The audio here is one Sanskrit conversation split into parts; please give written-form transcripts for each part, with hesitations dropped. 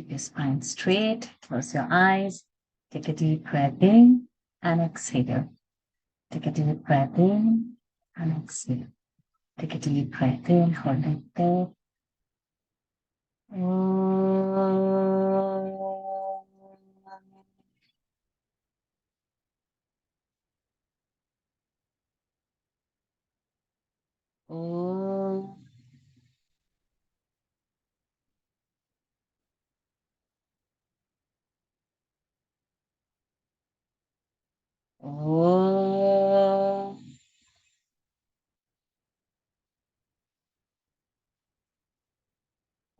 Keep your spine straight. Close your eyes. Take a deep breath in and exhale. Take a deep breath in and exhale. Take a deep breath in. Hold it there.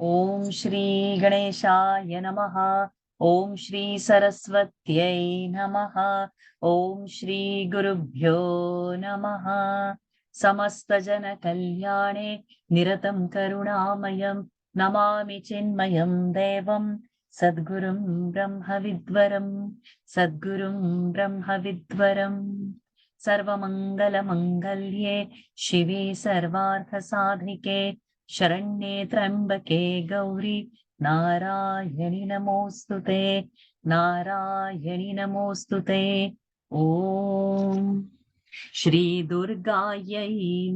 Om Shri Ganeshaya Namaha. Om Shri Saraswatyai Namaha. Om Shri Gurubhyo Namaha. Samasta Jana Kalyane Niratam Karunamayam Namami Chinmayam Devam Sadgurum Brahma Vidvaram Sadgurum Brahma Vidvaram Sarvamangala Mangalye Shive Sarvartha Sadhike शरण्ये त्र्यंबके गौरी नारायणि नमोस्तुते नारायणि नमोस्तुते ओम श्री दुर्गायै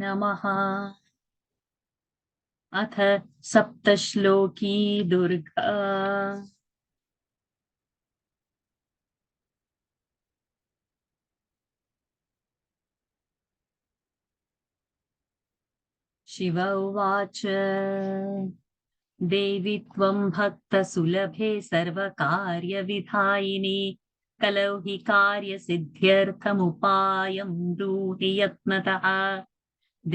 नमः अथ सप्तश्लोकी दुर्गा शिव उवाच देवी त्वं भक्तसुलभे सर्वकार्यविधायिनी कलौ हि कार्यसिद्ध्यर्थमुपायं ब्रूहि यत्नतः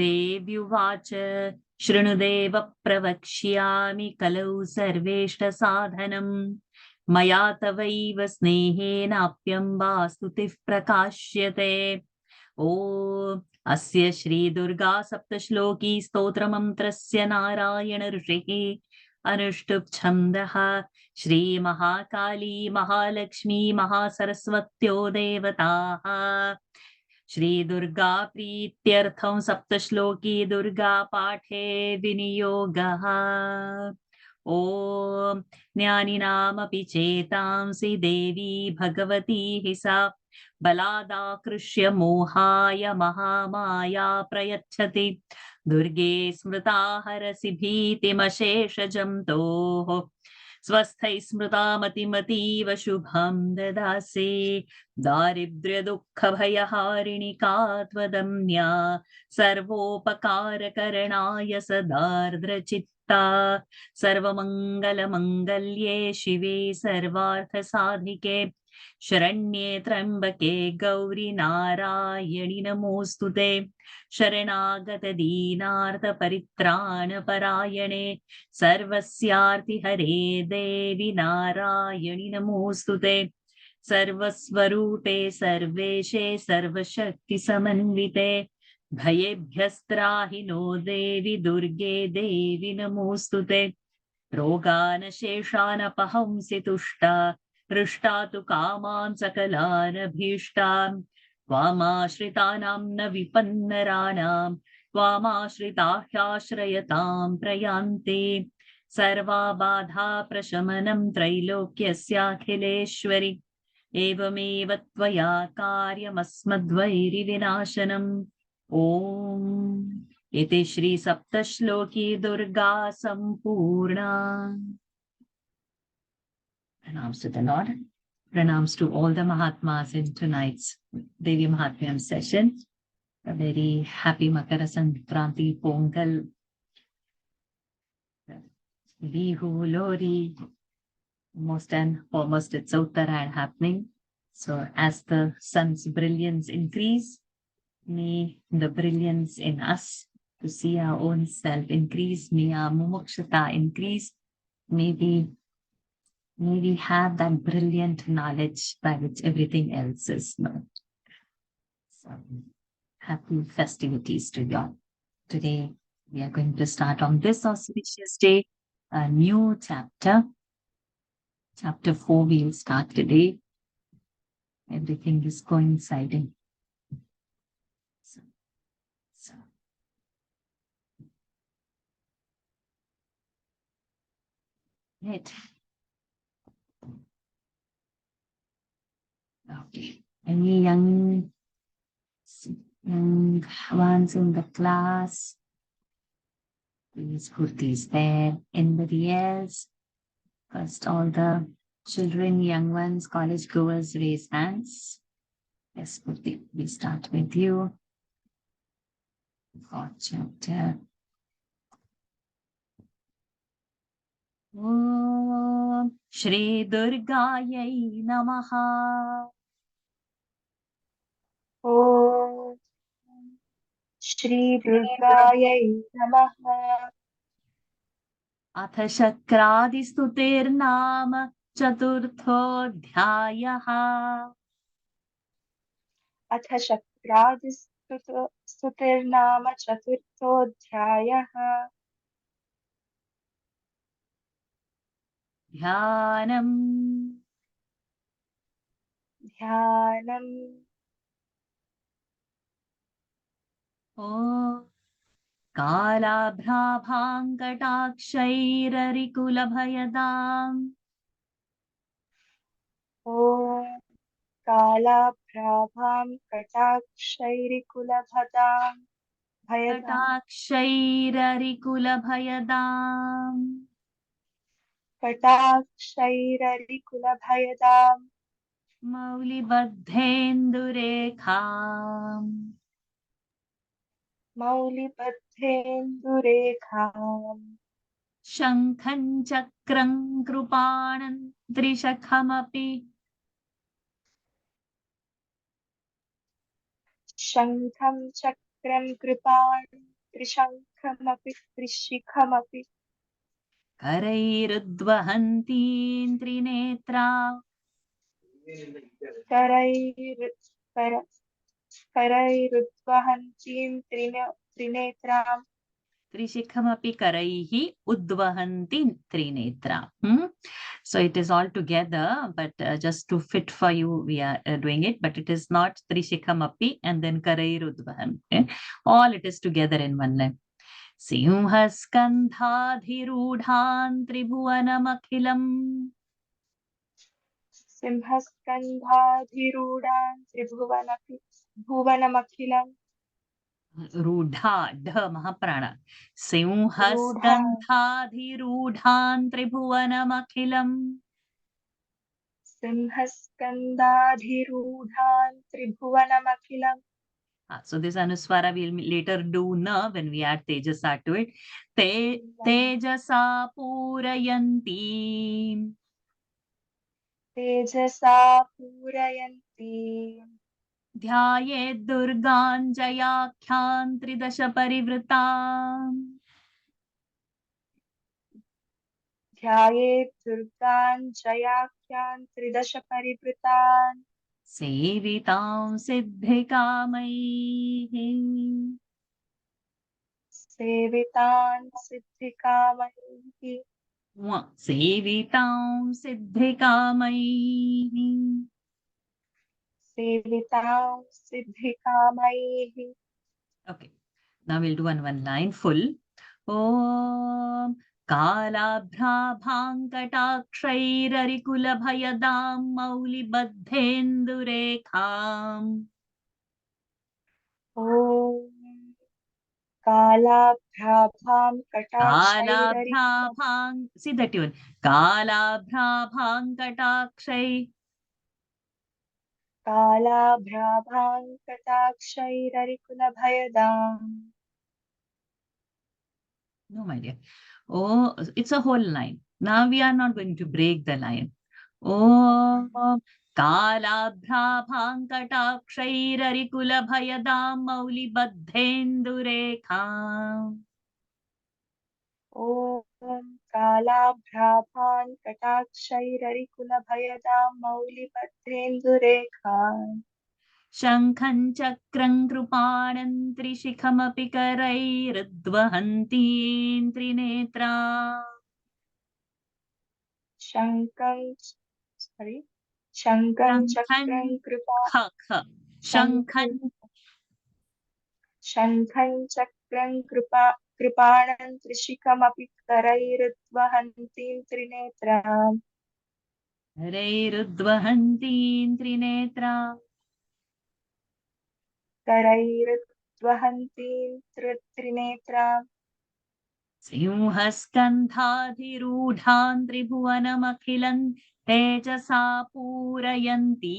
देव्युवाच शृणुदेव प्रवक्ष्यामि कलौ सर्वेष्टसाधनम् मया तवैव स्नेहेनाप्यम्बा स्तुतिः प्रकाश्यते ओ अस्य श्री दुर्गा सप्तश्लोकी स्तोत्रमन्त्रस्य नारायण ऋषिः अनुष्टुप् छन्दः श्री महाकाली महालक्ष्मी महासरस्वत्यो देवताः श्री दुर्गा प्रीत्यर्थं सप्तश्लोकी दुर्गा पाठे विनियोगः ॐ ज्ञानिनामपि चेतांसि देवी भगवती हि सा बलादाकृष्य मोहाय महामाया प्रयच्छति दुर्गे स्मृता हरसि भीतिमशेषजन्तोः स्वस्थैः स्मृता मतिमतीव शुभं ददासि दारिद्र्यदुःखभयहारिणि का त्वदन्या सर्वोपकारकरणाय सदार्द्रचित्ता सर्वमङ्गलमङ्गल्ये शिवे सर्वार्थसाधिके शरण्ये त्र्यंबके गौरी नारायणि नमोस्तुते शरणागत दीनार्थ परित्राणपरायणे सर्वस्यार्तिहरे देवी नारायणि नमोस्तुते सर्वस्वरूपे सर्वेशे सर्वशक्तिसमन्विते भयेभ्यस्त्राहि नो देवी दुर्गे देवी नमोस्तुते रोगानशेषानपहंसि तुष्टा हृष्टा तु कामान् सकलानभीष्टान् त्वामाश्रितानां न विपन्नराणां त्वामाश्रिताह्याश्रयतां प्रयान्ति सर्वाबाधा प्रशमनं त्रैलोक्यस्याखिलेश्वरि एवमेव त्वया कार्यमस्मद्वैरिविनाशनम् ॐ इति श्री सप्तश्लोकी दुर्गा सम्पूर्णा Pranams to the Lord. Pranams to all the Mahatmas in tonight's Devi Mahatmyam session. A very happy Makara Sankranti Pongal. Bihu, Lori, most and foremost it's Uttarayana happening. So as the sun's brilliance increase, may the brilliance in us to see our own self increase, may our mumukshata increase, may we have that brilliant knowledge by which everything else is known. So, happy festivities to you all. Today, we are going to start on this auspicious day, a new chapter. Chapter 4 we'll start today. Everything is coinciding. So. Right. Okay. Any young ones in the class? Please put these there. Anybody else? First, all the children, young ones, college goers, raise hands. Yes, Purti, we start with you. God chapter. Om Shri Durgayai Namaha. ॐ श्रीदुर्गायै नमः। अथ शक्रादिस्तुतेर्नाम चतुर्थोऽध्यायः। अथ शक्रादिस्तुतिर्नाम चतुर्थोऽध्यायः। ध्यानम् ध्यानम्। ओ कालाभ्राभाङ्कटाक्षैररिकुलभयदाम् ॐ कालाभ्राभां कटाक्षैरिकुलभदां भयदां कटाक्षैररिकुलभयदाम् कटाक्षैररिकुलभयदां मौलिबद्धेन्दुरेखाम् मौलिबद्धेन्दुरेखाम् शङ्खम् चक्रम् कृपाणम् त्रिशखमपि शङ्खं चक्रं कृपाणं त्रिशङ्खमपि त्रिशिखमपि करैरुद्वहन्तीम् त्रिनेत्रा करैर् कर करैरुद्वहन्तीं त्रिनेत्रां त्रिशिखमपि करैः उद्वहन्ति Trinetra. So it is all together, but just to fit for you, we are doing it, but it is not Trishikamapi and then Karairudvahan. Okay? All it is together in one line. Simhaskandhadhirudhan tribhuvanamakilam सिंहस्कन्धाधिरूढान् भुवनमखिलम् Rudha, dha Mahaprana. रूढा Simhaskandhadhirudhan tribhuvanamakilam. सिंहस्कन्धाधिरूढान् त्रिभुवनमखिलम् So this Anuswara we'll later do na when we add Tejasa to it. Tejasa Purayanti तेजसा पूरयन्ति Dhyaye Durgan Jayakhyam Tridasha Parivritam ध्यायेत् दुर्गान् जयाख्यान् त्रिदश परिवृतान् Sevitam Siddhikamaihi सेवितान् सिद्धिकामैः Sevitam Siddhikamaihi. सेवितां सिद्धिकामैः Okay. Now we'll do one line full. Om कालाभ्राभाङ्कटाक्षैररिकुलभयदां मौलिबद्धेन्दुरेखाम् Om कालाभ्राभां कटाक्षैररिकुलम् कालाभ्राभाङ् see the tune कालाभ्राभाङ्कटाक्षै कालाभ्राभां कटाक्षैररिकुलभयदाम् no my dear oh it's a whole line now we are not going to break the line ॐ कालाभ्राभाङ्कटाक्षैररिकुलभयदां मौलिबद्धेन्दुरेखाम् ॐ कालाभ्राभान् कटाक्षैररिकुलभयदां मौलिबद्धेन्दुरेखान् शङ्खं चक्रं कृपाणं त्रिशिखमपि करैरुद्वहन्तीं त्रिनेत्रा शङ्खं शङ्खं चक्रं ख ख शङ्खं शङ्खं चक्रं कृपाणं त्रिशिखमपि करैरुद्वहन्तीं त्रिनेत्राम् करैरुद्वहन्तीं त्रिनेत्रा करैर्वहन्तीं त्रिनेत्रां सिंहस्कन्धाधिरूढान् त्रिभुवनमखिलं तेजसा पूरयन्ती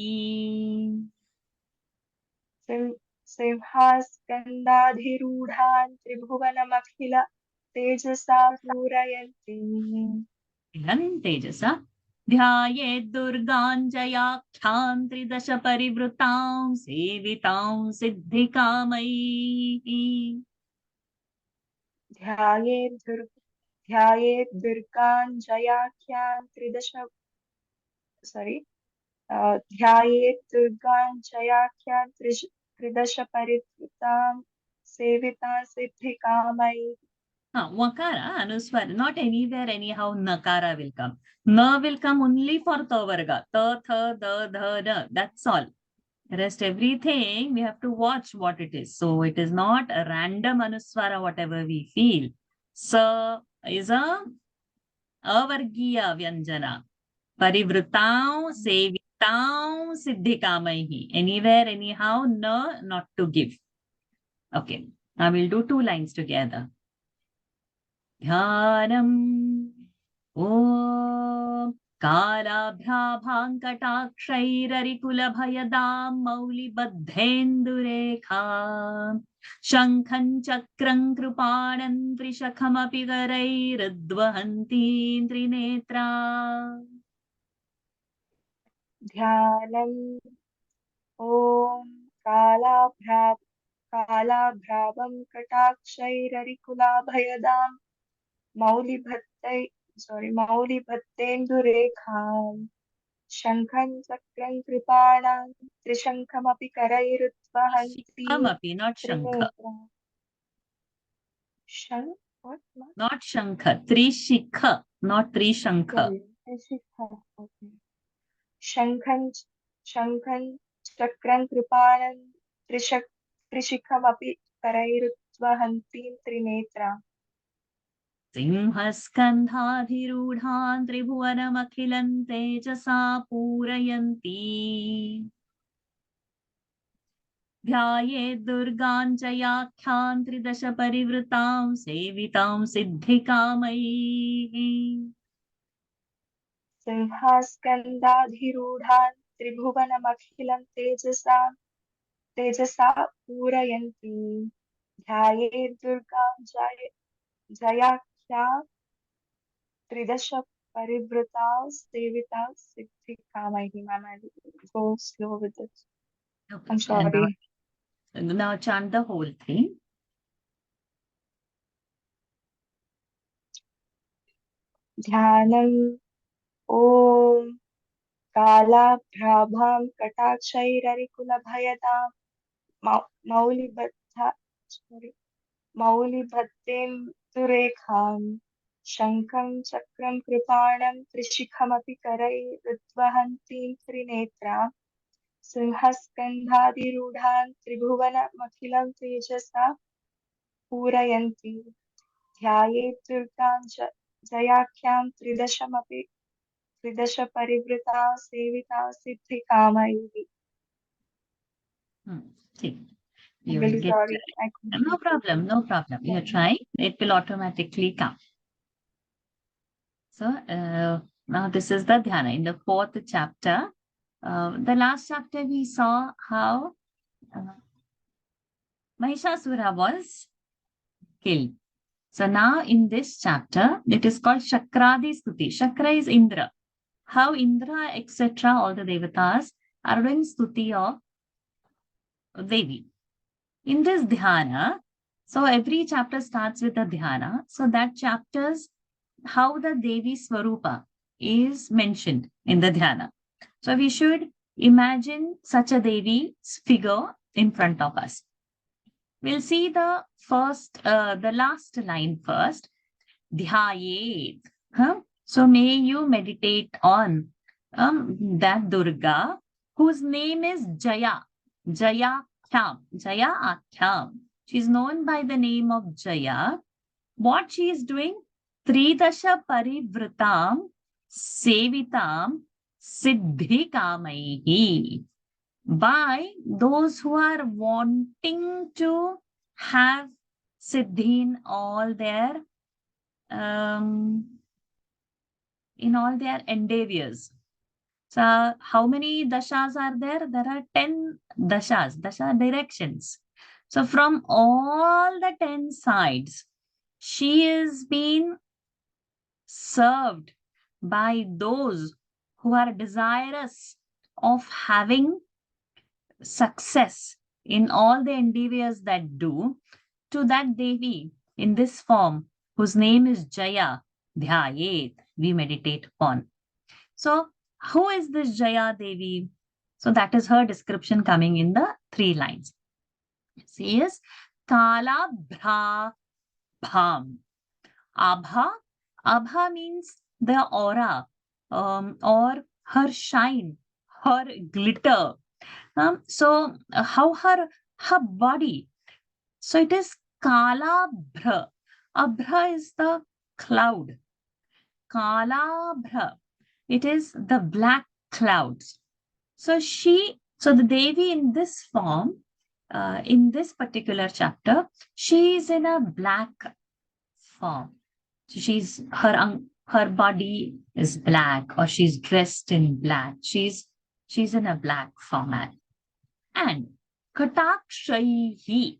सिंहास्कन्धाधिरूढान् त्रिभुवनमखिल तेजसा पूरयन्तीम् इदं तेजसा ध्यायेद्दुर्गाञ्जयाख्यां त्रिदश परिवृतां सेवितां सिद्धिकामैः ध्यायेद्दुर्गाञ्जयाख्यान् ध्यायेद्दुर्गाञ्जयाख्यान् त्रिदश परिवृतां सेवितां सिद्धिकामैः Vakara, Anuswar, not anywhere, anyhow, Nakara will come. Na will come only for Tavarga. Ta, tha, da, dha, da. That's all. Rest everything, we have to watch what it is. So it is not a random Anuswara, whatever we feel. Sa is a avargiya vyanjana. Parivrutam, sevitam, siddhikamaihi. Anywhere, anyhow, na, not to give. Okay. Now we'll do two lines together. ध्यानम् ॐ कालाभ्याभाङ्कटाक्षैररिकुलभयदां मौलिबद्धेन्दुरेखा शङ्खं चक्रं कृपाणं त्रिशखमपि करैरुद्वहन्तीं त्रिनेत्रा ध्यानम् ॐ कालाभ्राभं कटाक्षैररिकुलाभयदां मौलिभत्तेन्दुरेखाम् शङ्खं चक्रं कृपाणां त्रिशङ्खमपि करैरुद्वहन्ती शिखमपि not shankha Trinetra not shankha trishikha not trishankha शङ्खं शङ्खं चक्रं कृपाणं त्रिशिखमपि करैरुद्वहन्तीं त्रिनेत्रा सिंहस्कन्धाधिरूढान् त्रिभुवनमखिलं तेजसा पूरयन्ती ध्यायेद्दुर्गां च याख्यां त्रिदश परिवृतां सेवितां सिद्धिकामैः सिंहास्कन्धाधिरूढान् त्रिभुवनमखिलं तेजसा पूरयन्ती ध्यायेद्दुर्गां जयाख्या त्रिदश परिवृता सेविता सिद्धिकामैः Ma'am, I go slow with it. I'm Okay, and sorry. now chant the whole thing. ध्यानम् ॐ कालाभ्राभां कटाक्षैररिकुलभयदां मौलिभत्तेन्दुरेखाम् शङ्खं चक्रं कृपाणं त्रिशिखमपि करैरुद्वहन्तीं त्रिनेत्रा सिंहस्कन्धाधिरूढान् त्रिभुवनमखिलं तेजसा पूरयन्ती ध्यायेत् दुर्गां जयाख्यां त्रिदश परिवृता सेविता सिद्धिकामैः See, I'm you will really get sorry. I couldn't no problem, no problem. You're trying, it will automatically come. So now this is the dhyana in the fourth chapter. The last chapter we saw how Mahishasura was killed. So now in this chapter, it is called Shakradi Stuti. Shakra is Indra. How Indra, etc., all the devatas are doing stuti of Devi. In this dhyana, so every chapter starts with a dhyana. So that chapters how the Devi Swarupa is mentioned in the dhyana. So we should imagine such a Devi's figure in front of us. We'll see the last line first. Dhyayet. Huh? So may you meditate on that Durga whose name is Jaya. Jaya Khyam. Jaya Akhyam. She is known by the name of Jaya. What she is doing? Tridasha Parivritam Sevitam Siddhi Kamaihi. By those who are wanting to have Siddhi um, in all their endeavors. So how many dashas are there? There are 10 dashas, dasha directions. So from all the 10 sides, she is being served by those who are desirous of having success in all the endeavors that do, to that Devi in this form, whose name is Jaya, Dhyayet, we meditate upon. So, who is this Jaya Devi? So, that is her description coming in the 3 lines. She is Kala Bhra Bham. Abha. Abha means the aura, or her shine, her glitter. How her body. So it is Kala Bhra. Abhra is the cloud. Kala Bhra. It is the black clouds. So the Devi in this form, in this particular chapter, she is in a black form. So her body is black, or she's dressed in black. She's in a black format. And Katakshayi,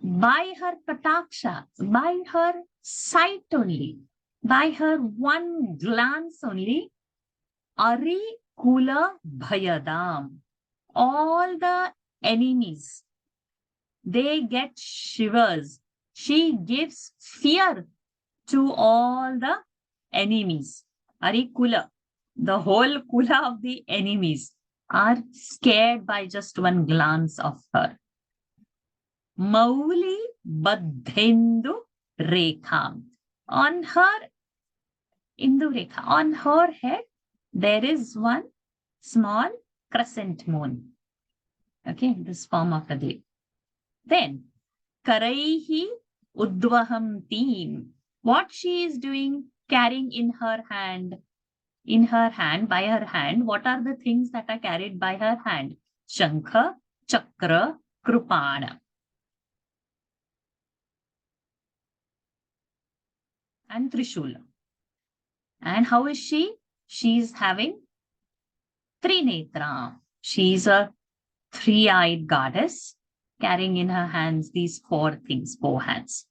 by her kataksha, by her sight only, by her one glance only, Ari Kula Bhayadam, all the enemies, they get shivers. She gives fear to all the enemies. Ari Kula, the whole Kula of the enemies are scared by just one glance of her. Mauli Badhendu Rekha. On her Indu Rekha, on her head, there is one small crescent moon. Okay, this form of the day. Then, Karaihi Udvaham Team. What she is doing, carrying in her hand, by her hand, what are the things that are carried by her hand? Shankha, Chakra, Krupana. And Trishula. And how is she? She is having Trinetra. She is a 3-eyed goddess carrying in her hands these 4 things, 4 hands.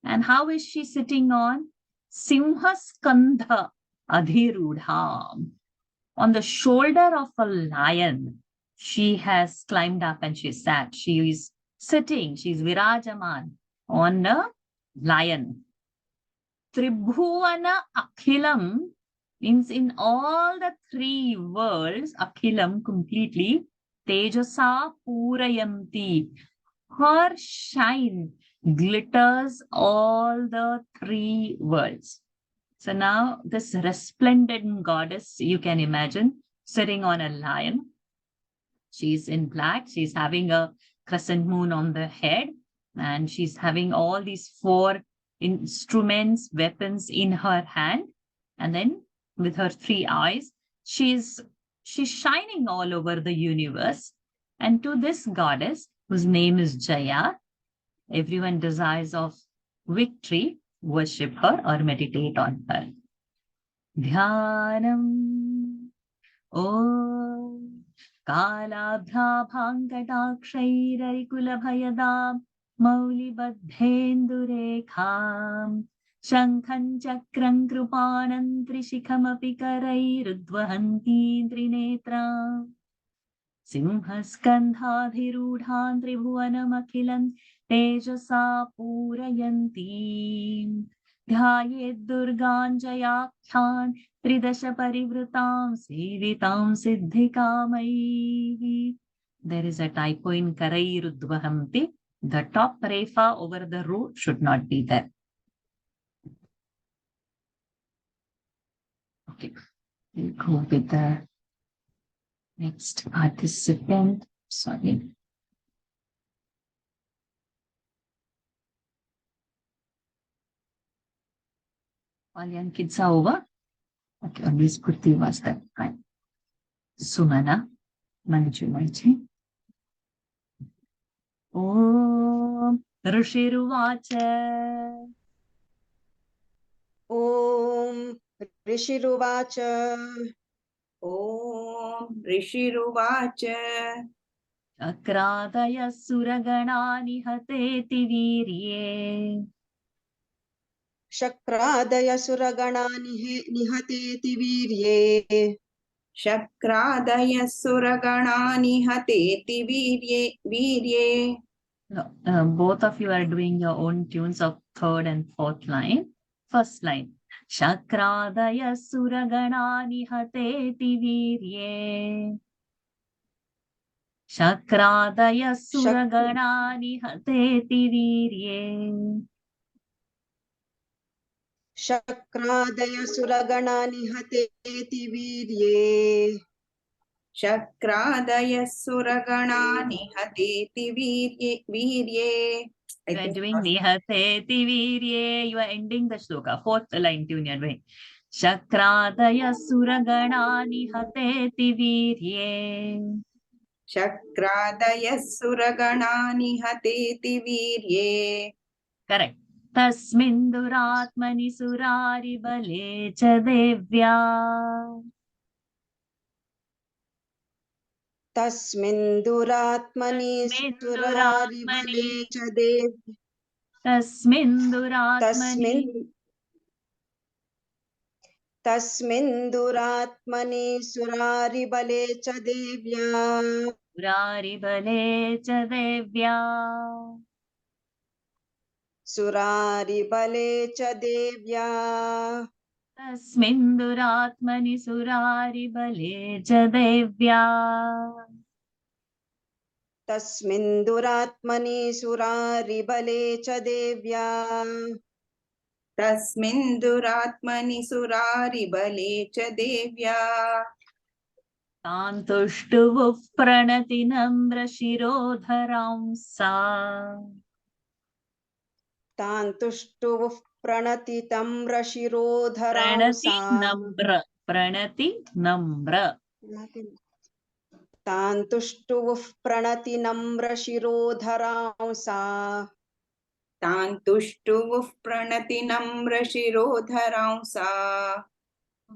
And how is she sitting on? Simhaskandha Adhirudha. On the shoulder of a lion, she has climbed up and she sat. She is sitting, she is Virajaman on a lion. Tribhuvana Akhilam means in all the 3 worlds, Akhilam completely, Tejasa Purayanti. Her shine glitters all the 3 worlds. So now this resplendent goddess, you can imagine, sitting on a lion. She's in black. She's having a crescent moon on the head, and she's having all these 4 instruments, weapons in her hand. And then with her 3 eyes, she's shining all over the universe. And to this goddess, whose name is Jaya, everyone desires of victory, worship her or meditate on her. Dhyanam. Om Kalabhrabhankatakshairakula Mauli Badhendurekham Shankhan Chakram Krupanam Trishikamapi Karairudvahanti Trinetra Simhaskandhadhirudhan Tribhuvanamakilam Tejasa Purayanti Dhyayet Durganjayakhan Tridasha Parivritam Sevitam Siddhikamai. There is a typo in Karairudvahamti. The top refa over the ru should not be there. Okay, we'll go with the next participant. Sorry. All young kids are over. Okay, only Spurti was there. Fine. Sumana, Manjumaji. Om Rishiruvacha. Om Rishiruvacha. Om Rishiruvacha. Chakradaya Suraganani Hateti Virye. Shakradaya Suragana Nihateti Virye. Shakradaya Suraganani Hateti Virye. No, both of you are doing your own tunes of third and fourth line. First line. Shakradaya Suraganani Hateti Virye. Shakradaya Suraganani Hateti Virye. Shakradaya Suragana Nihateti Virye. Shakradaya Suraganani Hateti Virye. You are doing Nihateti Virye. You are ending the shloka. Fourth line tune you are doing. Shakradaya Suraganani Hateti Virye. Shakradaya Suraganani Hateti Virye. Correct. Tasminduratmani surari bale cha devya. Tasminduratmani surari bale cha dev. Tasminduratmani Tasminduratmani surari bale cha devya. surari bale cha devya. Surari bale cha devya. Tasminduratmani surari bale cha devya. Tasminduratmani surari bale cha devya. Tasminduratmani surari bale cha devya. Tantushtuvuh pranati namra shirodharamsa. Tantushtuvuh pranati tamra shirodharamsa. Pranati namra. Tantushtuvuh pranati namra shirodharamsa. Tantushtuvuh pranati namra shirodharamsa.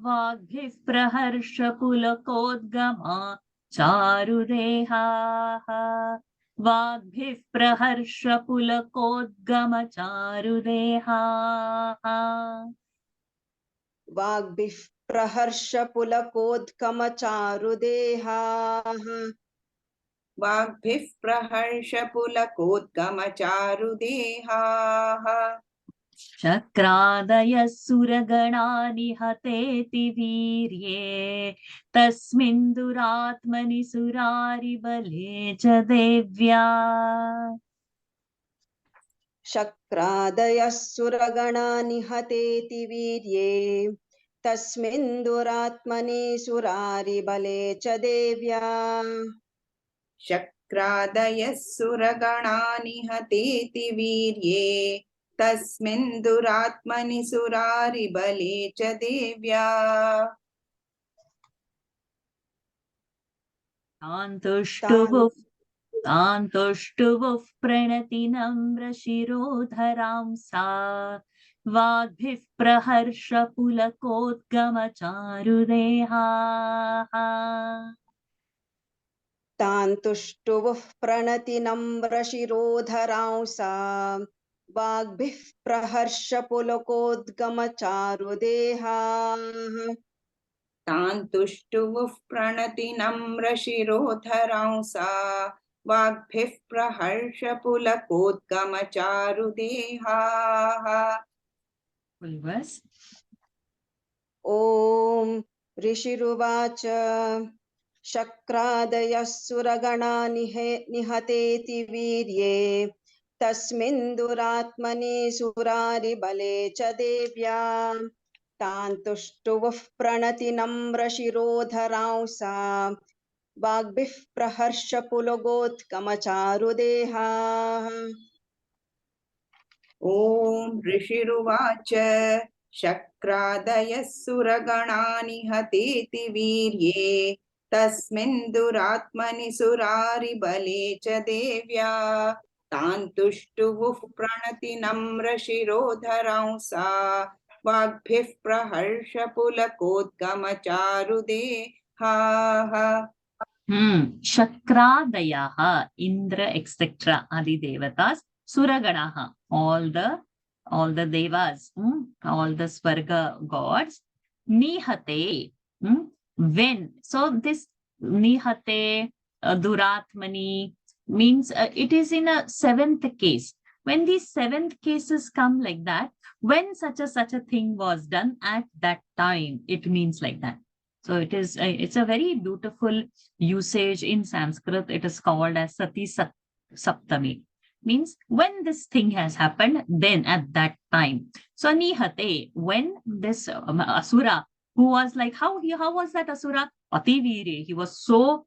Vagbhih praharsha pulakodgama charudeha. Vagbhih praharsha pulakodgama charudeha. Vagbhih praharsha pulakodkama charudeha. Vagbhih praharsha pulakodgama charudeha. Shakradaya suraganani hateti virye. Tasminduratmani surari bale cha devya. Shakradaya suragana nihateti virye. Tasminduratmani surari bale cha devya. Shakradaya suraganani hateti virye. Tasminduratmani surari bale cha devya. Tantushtuvuh pranati namra shirodharamsa. Vagbhih praharsha pulakodgama charudeha. Tantushtuvuh pranati namra shirodharamsa. Vagbhih praharsha pulakodgama charudeha. Tantushtuvuh pranati namra shirodharamsa. Vagbhih praharsha pulakodgama charudeha. Full verse. Om Rishiruvacha. Shakradaya suragana nihateti virye. Tasminduratmani surari bale cha devya. Tantushtuvuh pranati namra shirodharamsa. Vagbhih praharsha pulogotkama charudeha. Om Rishiruvacha. Shakradaya suraganani hateti virye. तस्मिन् दुरात्मनि सुरारिबले च देव्या तान् तुष्टुवुः प्रणतिनम्रशिरोधरांसा वाग्भिः प्रहर्षपुलकोद्गमचारुदेहाः Shakradayaha, Indra, etc. Adi Devatas, Suraganaha, all the devas, all the Swarga gods, Nihate, when. So this Nihate, Duratmani means it is in a seventh case. When these seventh cases come like that, when such a thing was done at that time, it means like that. So it is it's a very beautiful usage in Sanskrit. It is called as Sati Saptami. Means when this thing has happened, then at that time. So Nihate, when this Asura, who was like, how was that Asura? Ativire. He was so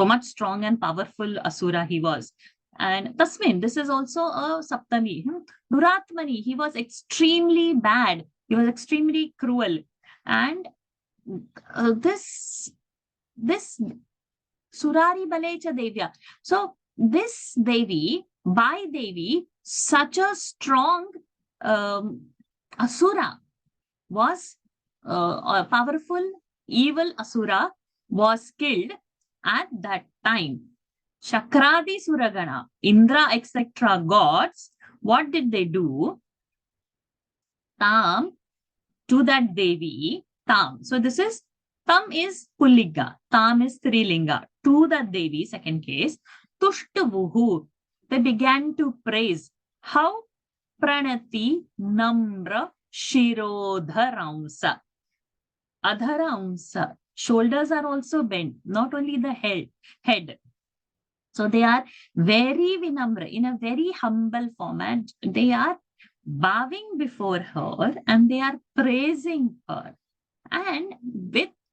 much strong and powerful Asura he was. And Tasmin, this is also a Saptami. Duratmani, he was extremely bad. He was extremely cruel. And this Surari Balecha Devya. So this Devi, by Devi, such a strong Asura was a powerful, evil Asura was killed at that time. Shakradi Suragana, Indra, etc. gods, what did they do? Tam to that Devi, Tam. So this is Tam is Pullinga, Tam is Strilinga. To the Devi, second case, Tushtavuhu. They began to praise. How? Pranati Namra Shirodharamsa. Adharamsa. Shoulders are also bent, not only the head. So they are very vinamra, in a very humble format. They are bowing before her and they are praising her. And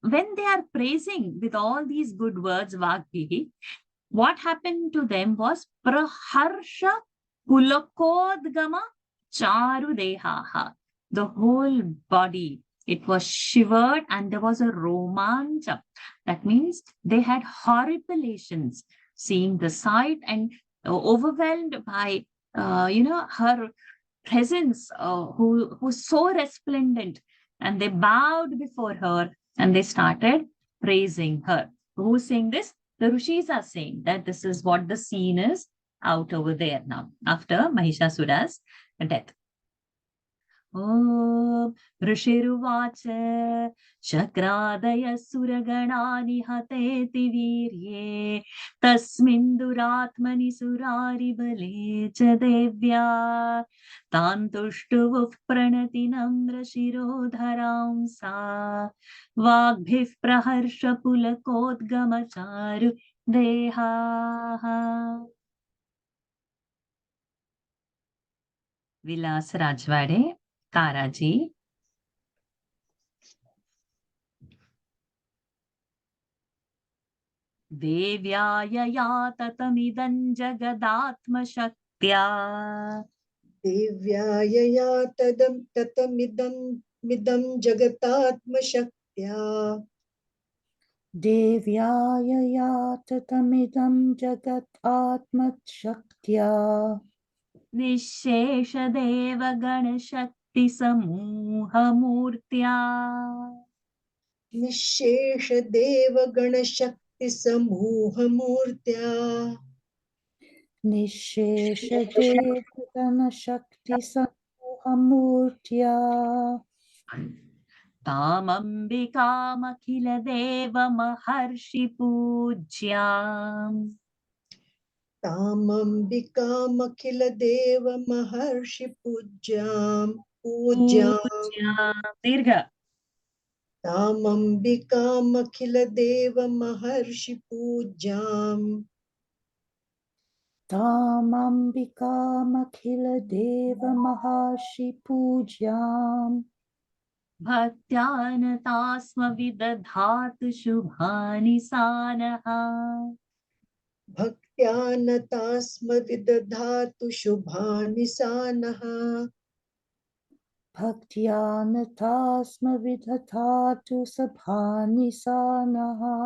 when they are praising with all these good words, Vagvihi, what happened to them was praharsha pulakodgama charudehaha. The whole body, it was shivered and there was a romancha. That means they had horripilations seeing the sight and overwhelmed by, her presence, who's so resplendent. And they bowed before her and they started praising her. Who's saying this? The Rishis are saying that this is what the scene is out over there now after Mahishasura's death. Om Rishiruvacha Shakradaya Suraganani Hateti Virye Tasmin Duratmani Surari Bale Cha Devya Tantushtuvuh Pranati Namra Shirodharamsa Vagbhiv Praharsha Pulakodgamacharu Deha. Vilas Rajwade, Taraji. Devyaya tatamidam jagadatma shaktya. दिव्यायया ततमिदं जगतात्मशक्त्या देव्यायया ततमिदं जगतात्मशक्त्या Nishesha deva ganashakti samuha murtya. निःशेषदेवगणशक्तिसमूहमूर्त्या निःशेषदेवगणशक्तिसमूहमूर्त्या Tamambikamakhila deva maharshi pujyam. तामम्बिकामखिलदेवमहर्षिपूज्यां Pujyam. Dirgha. तामम्बिकामखिलदेवमहर्षिपूज्यां तामम्बिकामखिलदेवमहर्षिपूज्यां Bhaktyanatasma vidadhatu shubhani sanaha. भक्त्या नतास्म विदधातु शुभानि सा नः Bhaktyanatasma vidhatatu sabhani sanaha.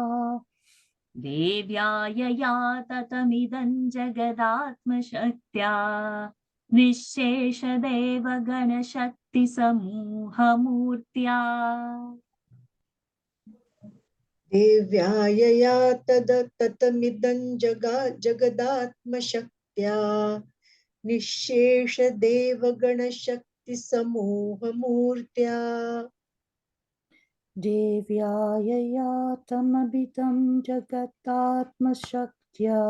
Devyaya tatamidam jagatma shaktya Nishesha deva gana shakti samuha murtya. देव्यायया ततमिदं जगदात्मशक्त्या निःशेषदेवगणशक्तिसमूहमूर्त्या Devyaya tamabhitam jagatatma shaktya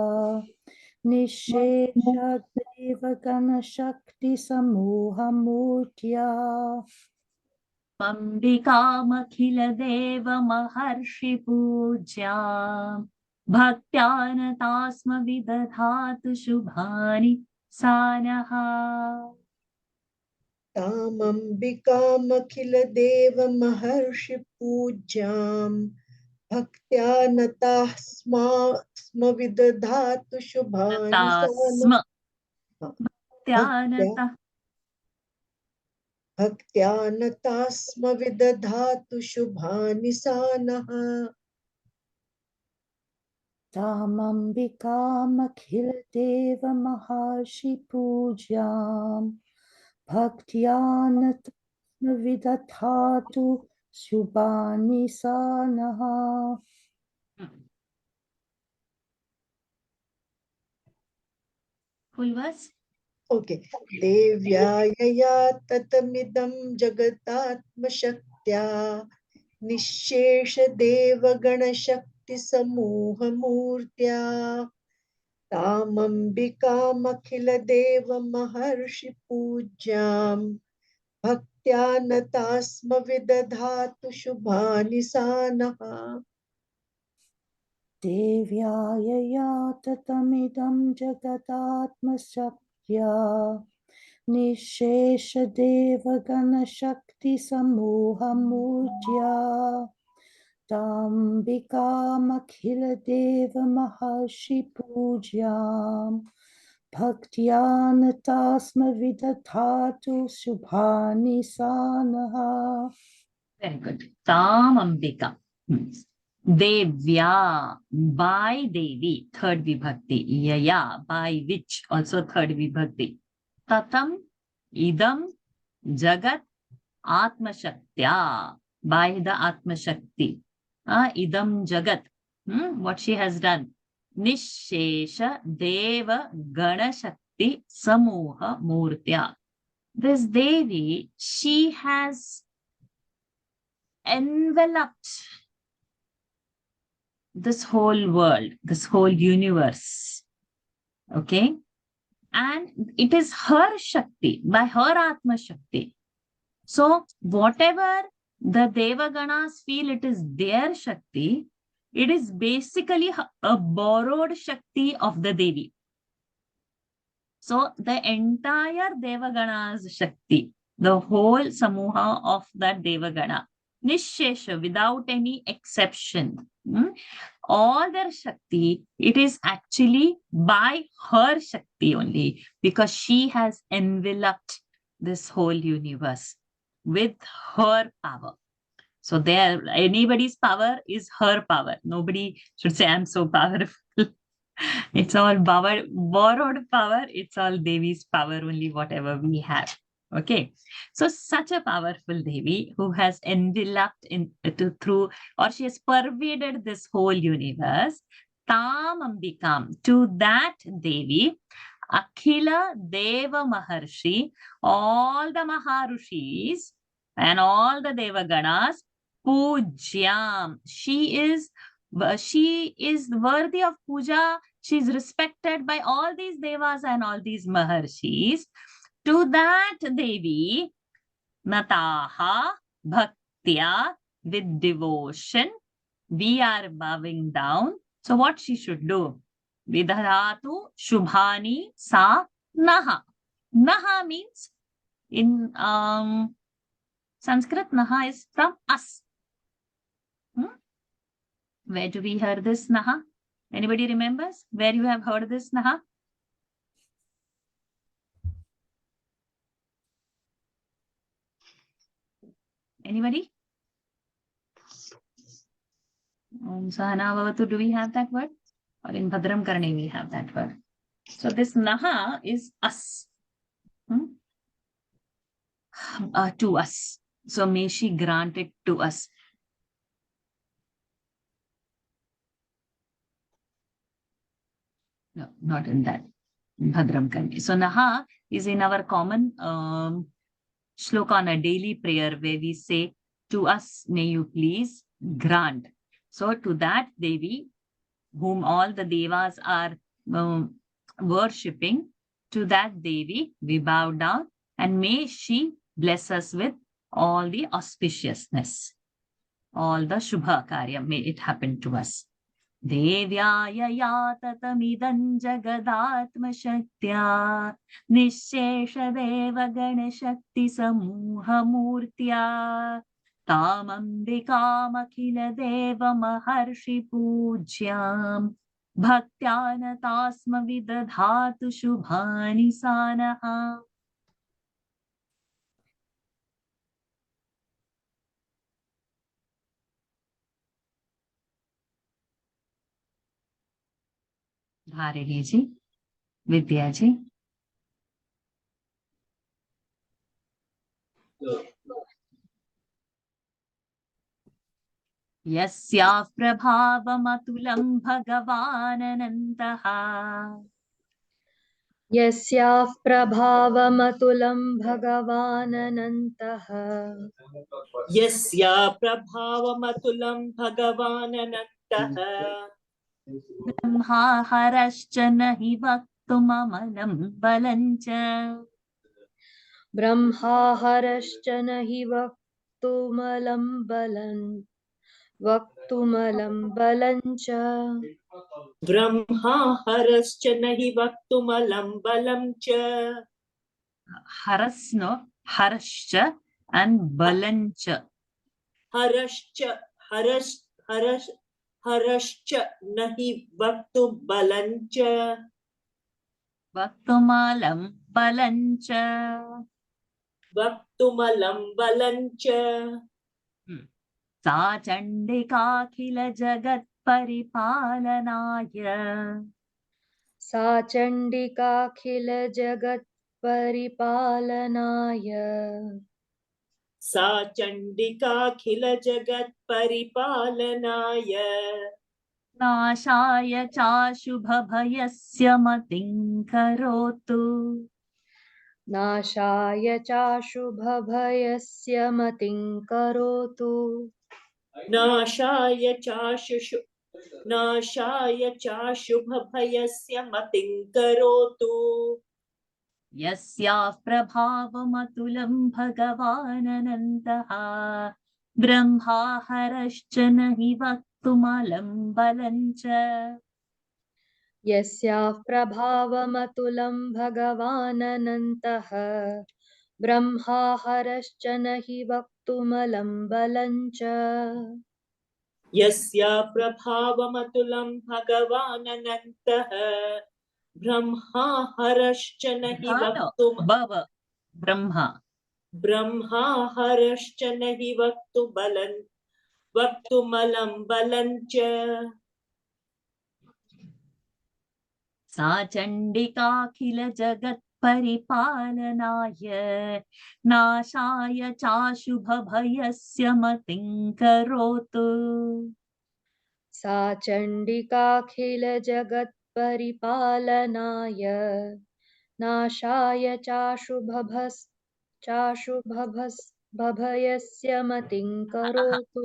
Nishesha devagana shakti samoha murtya. Pambikamakila deva maharshi puja Bhaktyanasma vidadhatu shubhani sanaha. तामम्बिकामखिलदेवमहर्षिपूज्यां भक्त्या नताः स्म विदधातु शुभानि सानः Tasma भक्त्या Bhaktyanatas. भक्त्या नताः स्म विदधातु शुभानि सानः Tamambikamakhila maharshi pujam Bhaktyanatasma vidhathatu shubhani sanaha. Full verse. Okay देव्यायया ततमिदं जगतात्मशक्त्या निःशेषदेवगणशक्तिसमूहमूर्त्या तामम्बिकामखिलदेवमहर्षिपूज्यां भक्त्या नताः स्म विदधातु शुभानि सानः Devyaya tatamidam jagatatma shaktya Nishesha devagana shakti samoha murtya Tambika makhila deva maharshi pujyam Bhaktiyanatasma vidhathatu shubhani sanaha. Very good. Tam Ambika. Devya, by Devi, third vibhakti. Yaya, by which, also third vibhakti. Tatam, idam, jagat, atma shaktya, by the atma shakti. Idam jagat, what she has done. Nishesha deva gana shakti samoha murtya. This Devi, she has enveloped this whole world, this whole universe. Okay. And it is her Shakti, by her Atma Shakti. So whatever the Devaganas feel it is their Shakti, it is basically a borrowed Shakti of the Devi. So the entire Devaganas Shakti, the whole Samuha of that Devagana, Nishesha, without any exception, all their Shakti, it is actually by her Shakti only, because she has enveloped this whole universe with her power. So there, anybody's power is her power. Nobody should say, I'm so powerful. It's all borrowed power. It's all Devi's power, only whatever we have. Okay. So such a powerful Devi who has enveloped through, or she has pervaded this whole universe. Tam Ambikam, to that Devi, Akhila Deva Maharshi, all the Maharushis and all the Devaganas, Pujyam. She is worthy of puja. She is respected by all these devas and all these maharshis. To that Devi, Nataha Bhaktya, with devotion, we are bowing down. So what she should do? Vidharatu Shubhani Sa Naha. Naha means in Sanskrit, Naha is from us. Where do we hear this Naha? Anybody remembers where you have heard this Naha? Anybody? Om Sahana Bhavatu, do we have that word? Or in Bhadram Karne we have that word. So this Naha is us. To us. So may she grant it to us. No, not in that. Bhadram Karne. So Naha is in our common shloka on a daily prayer where we say, to us may you please grant. So to that Devi, whom all the devas are worshipping, to that Devi we bow down, and may she bless us with all the auspiciousness, all the shubha karya, may it happen to us. देव्याय याततमिदं जगदात्मशक्त्या निःशेषदेवगणशक्तिसमूहमूर्त्या तामम्बिकामखिलदेवमहर्षिपूज्यां भक्त्या नतास्म विदधातु शुभानि सा नः. धारिणी जी, विद्या जी. यस्याः प्रभावमतुलं भगवाननन्तः यस्याः प्रभावमतुलं भगवाननन्तः यस्या प्रभावमतुलं भगवाननन्तः ब्रह्मा हरश्च न हि वक्तुममलं बलं च ब्रह्माहरश्च न हि वक्तुमलं बलं च ब्रह्मा हरश्च न हि वक्तुमलं बलं च. हरस्नो हरश्च and balanch. हरश्च हरश्च न हि वक्तुमलं च. वक्तुमलं बलञ्च. वक्तुमलं बलं च. सा चण्डिकाखिल जगत्परिपालनाय सा चण्डिकाखिल जगत्परिपालनाय सा चण्डिकाखिल जगत्परिपालनाय नाशाय चाशुभभयस्य मतिं करोतु. नाशाय चाशुभभयस्य मतिं करोतु. नाशाय चाशुभभयस्य मतिं करोतु. यस्याः प्रभावमतुलं भगवाननन्तः ब्रह्मा हरश्च न हि वक्तुमलं बलं च. यस्याः प्रभावमतुलं भगवाननन्तः ब्रह्माहरश्च न हि वक्तुमलं बलं च. यस्या प्रभावमतुलं भगवाननन्तः ब्रह्मा हरश्च न हि ब्रह्मा हरश्च न हि वक्तुमलं बलं च. सा चण्डिकाखिल जगत्परिपालनाय नाशाय चाशुभभयस्य मतिं करोतु. सा चण्डिकाखिल जगत्परिपालनाय नाशाय चाशुभभयस्य मतिं करोतु.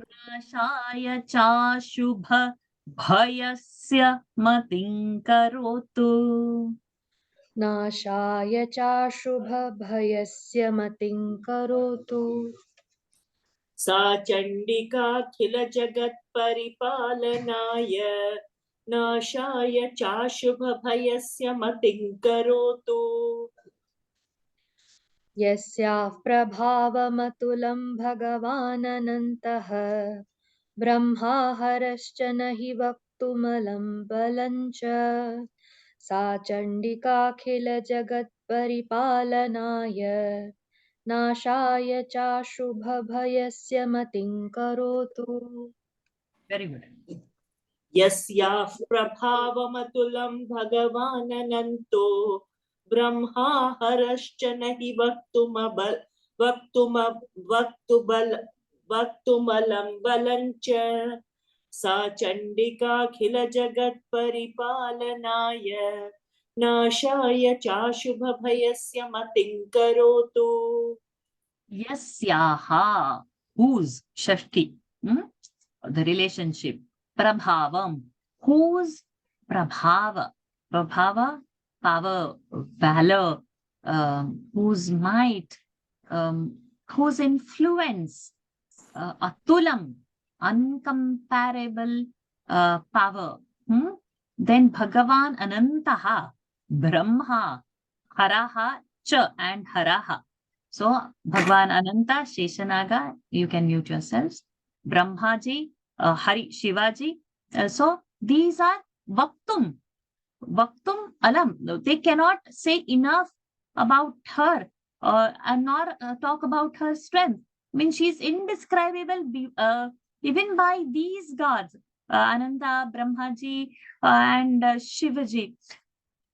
नाशाय चाशुभभयस्य मतिं करोतु. नाशाय चाशुभभयस्य मतिं करोतु. सा चण्डिकाखिल जगत्परिपालनाय नाशाय चाशुभभयस्य मतिं करोतु. यस्याः प्रभावमतुलं भगवाननन्तः ब्रह्माहरश्च न हि वक्तुमलं बलं च. सा चण्डिकाखिल जगत्परिपालनाय नाशाय चाशुभभयस्य मतिं करोतु। Very good. यस्याः प्रभावमतुलं भगवाननन्तो ब्रह्मा हरश्च न हि वक्तुमलं बलं च सा चण्डिकाखिल जगत्परिपालनाय नाशाय चाशुभभयस्य मतिं करोतु। Yasyaha, whose, Shashti, the relationship. Prabhavam, whose prabhava, prabhava, power, valor, whose might, whose influence, atulam, uncomparable power. Then Bhagavan Anantaha, Brahma, Haraha, Cha, and Haraha. So, Bhagwan Ananta, Sheshanaga, you can mute yourselves. Brahmaji, Hari, Shivaji. So, these are Vaktum. Vaktum Alam. They cannot say enough about her and nor talk about her strength. I mean, she's indescribable even by these gods, Ananda, Brahmaji, and Shivaji.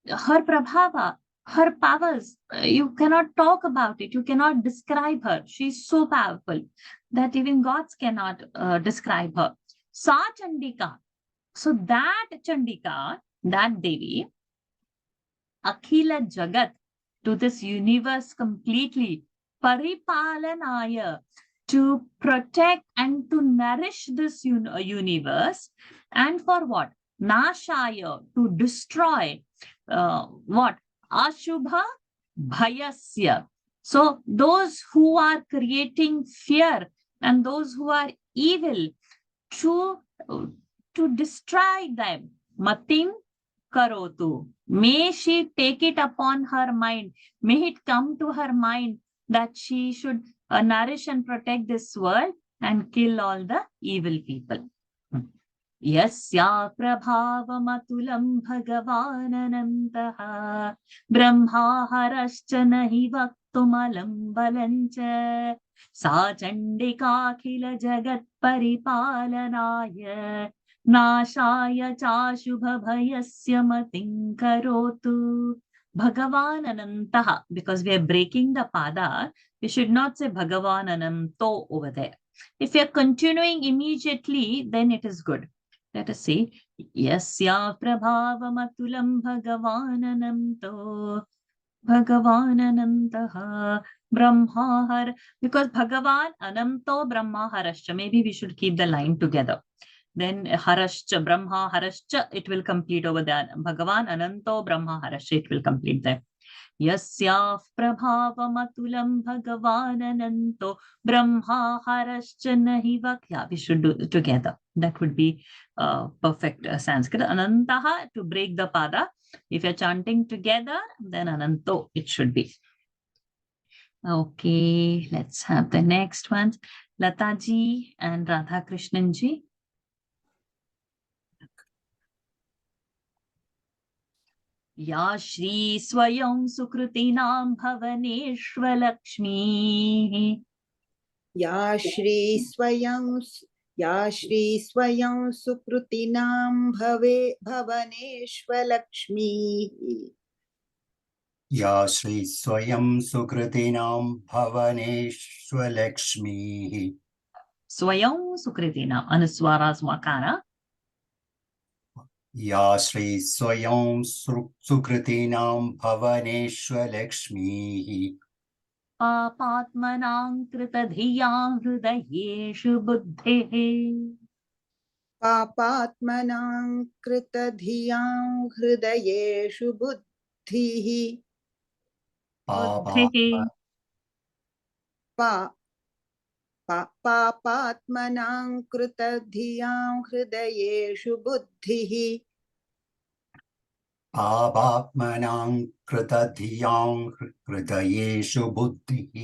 Her prabhava, her powers, you cannot talk about it. You cannot describe her. She's so powerful that even gods cannot describe her. Sa Chandika. So that Chandika, that Devi, Akhila Jagat, to this universe completely, Paripalanaya, to protect and to nourish this universe. And for what? Nashaya, to destroy. What? Ashubha Bhayasya. So those who are creating fear and those who are evil, to destroy them. Matim Karotu. May she take it upon her mind. May it come to her mind that she should nourish and protect this world and kill all the evil people. Yasya prabhavamatulam bhagavananantaha brahma harascha nahi vaktumalam balancha sa chandika khila jagat paripalanaya Nashaya chashubhabhayasya matin karotu. Bhagavan Anantaha. Because we are breaking the pada, we should not say Bhagavan Ananto over there. If we are continuing immediately, then it is good. Let us say, Yasya prabhavamatulam Bhagavan Ananto. Bhagavan Anantaha. Brahmahar. Because Bhagavan Ananto Brahmaharascha. Maybe we should keep the line together. Then Harascha, Brahma Harascha, it will complete over there. Bhagavan Ananto Brahma Harascha, it will complete there. Yasya prabhavamatulam Bhagavan Ananto Brahma Harascha nahi vak. Yeah, we should do it together. That would be perfect Sanskrit. Anantaha, to break the pada. If you're chanting together, then Ananto it should be. Okay, let's have the next ones. Lataji and Radha Krishnanji. या श्री स्वयं सुकृतीनां भवनेष्वलक्ष्मीः या श्री स्वयं सुकृतिनां भवनेष्वलक्ष्मीः या श्री स्वयं सुकृतिनां भवनेष्वलक्ष्मीः स्वयं सुकृतीनां अनुस्वारा स्वाकारा या श्री स्वयं सुकृतिनां भवनेष्वलक्ष्मीः पापात्मनां कृतधियां हृदयेषु बुद्धेः पापात्मनां कृतधियां हृदयेषु बुद्धिः पापात्मनां कृतधियां हृदयेषु बुद्धिः पापात्मनां कृतधियां हृदयेषु बुद्धिः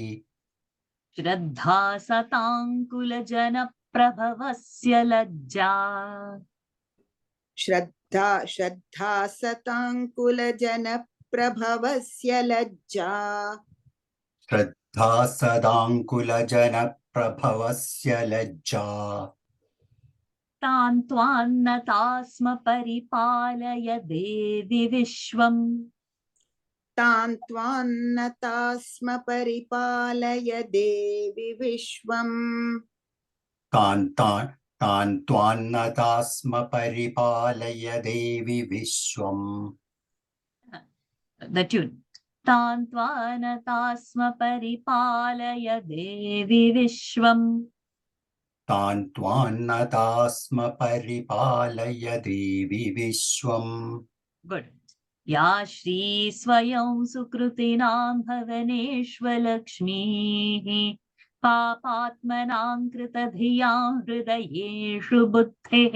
श्रद्धा सतां कुलजनप्रभवस्य लज्जा श्रद्धा सतां कुलजनप्रभवस्य लज्जा Shraddha Sadankulajanaprabhavasya lajja. तान् त्वान्नतास्म परिपालय देवि विश्वम् तान् त्वान्नतास्म परिपालय देवि विश्वम् तान् त्वान्नतास्म परिपालय देवि विश्वम्. The tune. तान् त्वान्नतास्म परिपालय देवि विश्वम् तान् त्वान्नतास्म परिपालय देवि विश्वम्. Good. या श्री स्वयं सुकृतिनां भवनेष्वलक्ष्मीः पापात्मनां कृतधियां हृदयेषु बुद्धिः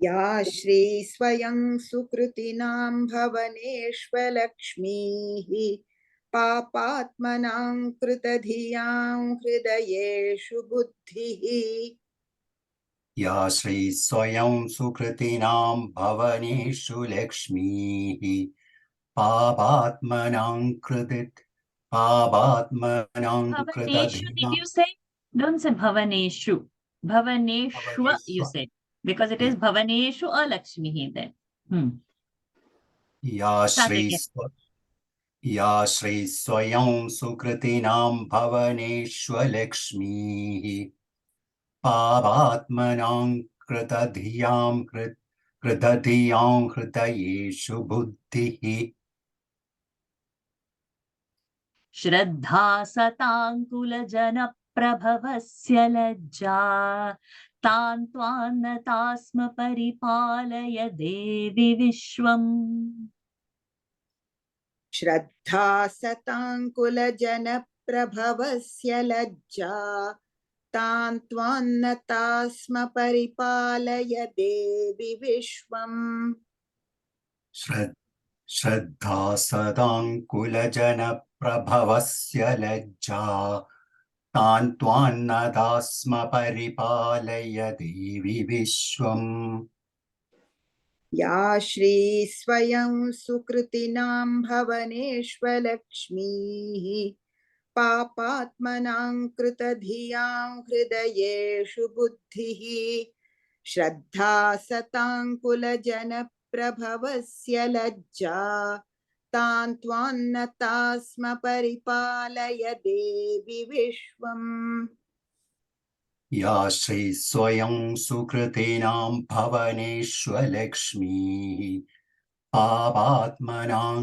या श्री स्वयं सुकृतिनां भवनेष्वलक्ष्मीः पापात्मनां कृतधियां हृदयेषु बुद्धिः या श्री स्वयं सुकृतिनां भवनेषु लक्ष्मीः पापात्मनां Bhavaneshu, did कृतधियां you say? Don't say Bhavaneshu. Bhavaneshwa, you said. Because it is Bhavaneshu or Lakshmi there. Start again. या श्री स्वयं सुकृतिनां भवनेषु लक्ष्मीः पापात्मनां कृतधियां हृदयेषु बुद्धिः. श्रद्धा सताङ्कुलजनप्रभवस्य लज्जा तान् त्वान्नतास्म परिपालय देवि विश्वम् श्रद्धा सताङ्कुलजनप्रभवस्य लज्जा तान् त्वान्नतास्म परिपालय देवि विश्वम् श्रद्धा सदाङ्कुलजनप्रभवस्य लज्जा तान् त्वान्नदास्म परिपालय देवि विश्वम्. या श्री स्वयं सुकृतिनां भवनेष्वलक्ष्मीः पापात्मनां कृतधियां हृदयेषु बुद्धिः श्रद्धा सताङ्कुलजनप्रभवस्य लज्जा तान् त्वान्नतास्म परिपालय देवि विश्वम्. या श्री स्वयं सुकृतिनां भवनेषु लक्ष्मीः पापात्मनां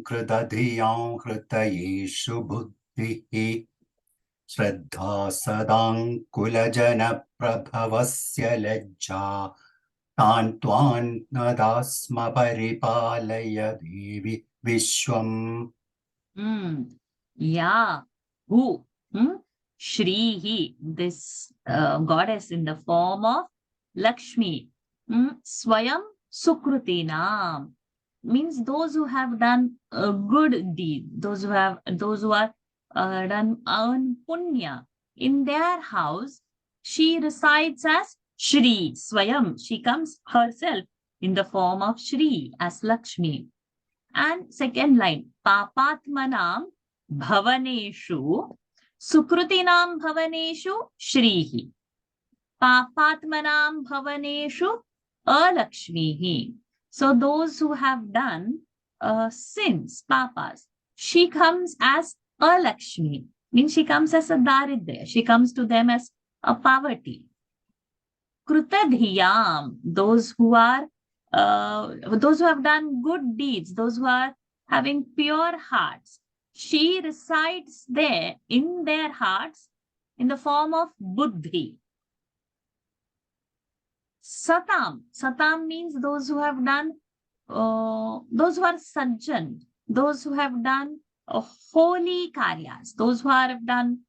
कृतधियां हृदयेषु बुद्धिः श्रद्धा सदाङ्कुलजनप्रभवस्य लज्जा तान् त्वान्नदास्म परिपालय देवि विश्वम्. Yeah. Who? Shri, this goddess in the form of Lakshmi. Swayam Sukrutinam means those who have done a good deed, those who are done earn punya in their house. She resides as Shri Swayam. She comes herself in the form of Shri as Lakshmi. And second line, Papatmanam Bhavaneshu Sukrutinam Bhavaneshu Shrihi. Papatmanam Bhavaneshu Alakshmihi. So those who have done sins, papas, she comes as Alakshmi. Means she comes as a daridya. She comes to them as a poverty. Krutadhiyam, those who have done good deeds, those who are having pure hearts, she resides there in their hearts in the form of buddhi. Satam means those who have done, those who are sajjan, those who have done holy karyas, those who have done,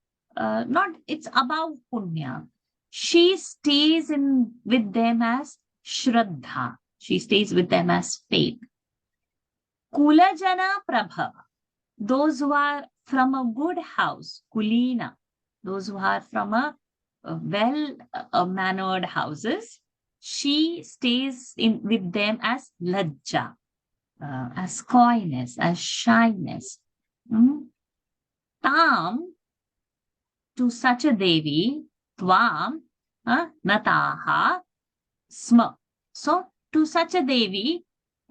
it's above punya. She stays with them as Shraddha. She stays with them as faith. Kulajana Prabhava. Those who are from a good house, Kulina. Those who are from a well-mannered houses. She stays with them as Lajja. as coyness, as shyness. Tam, to such a Devi, Tvam, Nataha, Sma. So, to such a Devi,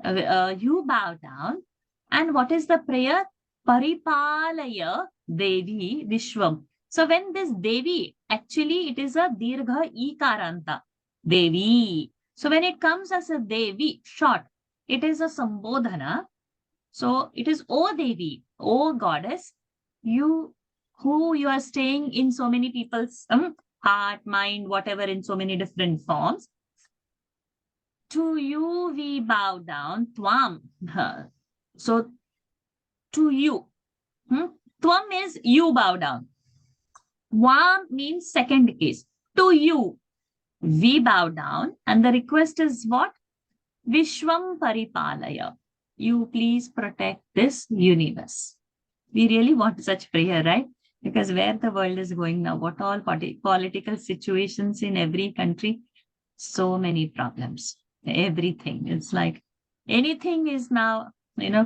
you bow down. And what is the prayer? Paripalaya Devi Vishwam. So, when this Devi, actually it is a Dirgha Ikaranta. Devi. So, when it comes as a Devi, short, it is a Sambodhana. So, it is O Devi, O goddess, you who you are staying in so many people's heart, mind, whatever, in so many different forms. To you we bow down, Tvam. So, to you. Tvam means you bow down. Vam means second case. To you, we bow down. And the request is what? Vishwam Paripalaya. You please protect this universe. We really want such prayer, right? Because where the world is going now, what all political situations in every country, so many problems, everything. It's like anything is now,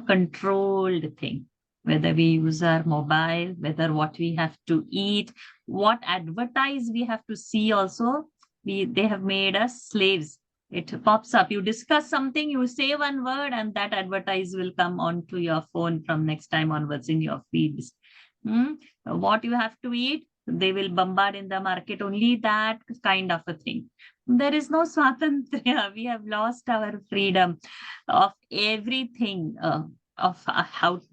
controlled thing. Whether we use our mobile, whether what we have to eat, what advertise we have to see also, they have made us slaves. It pops up. You discuss something, you say one word, and that advertise will come onto your phone from next time onwards in your feeds. What you have to eat, they will bombard in the market, only that kind of a thing. There is no swatantriya. We have lost our freedom of everything, of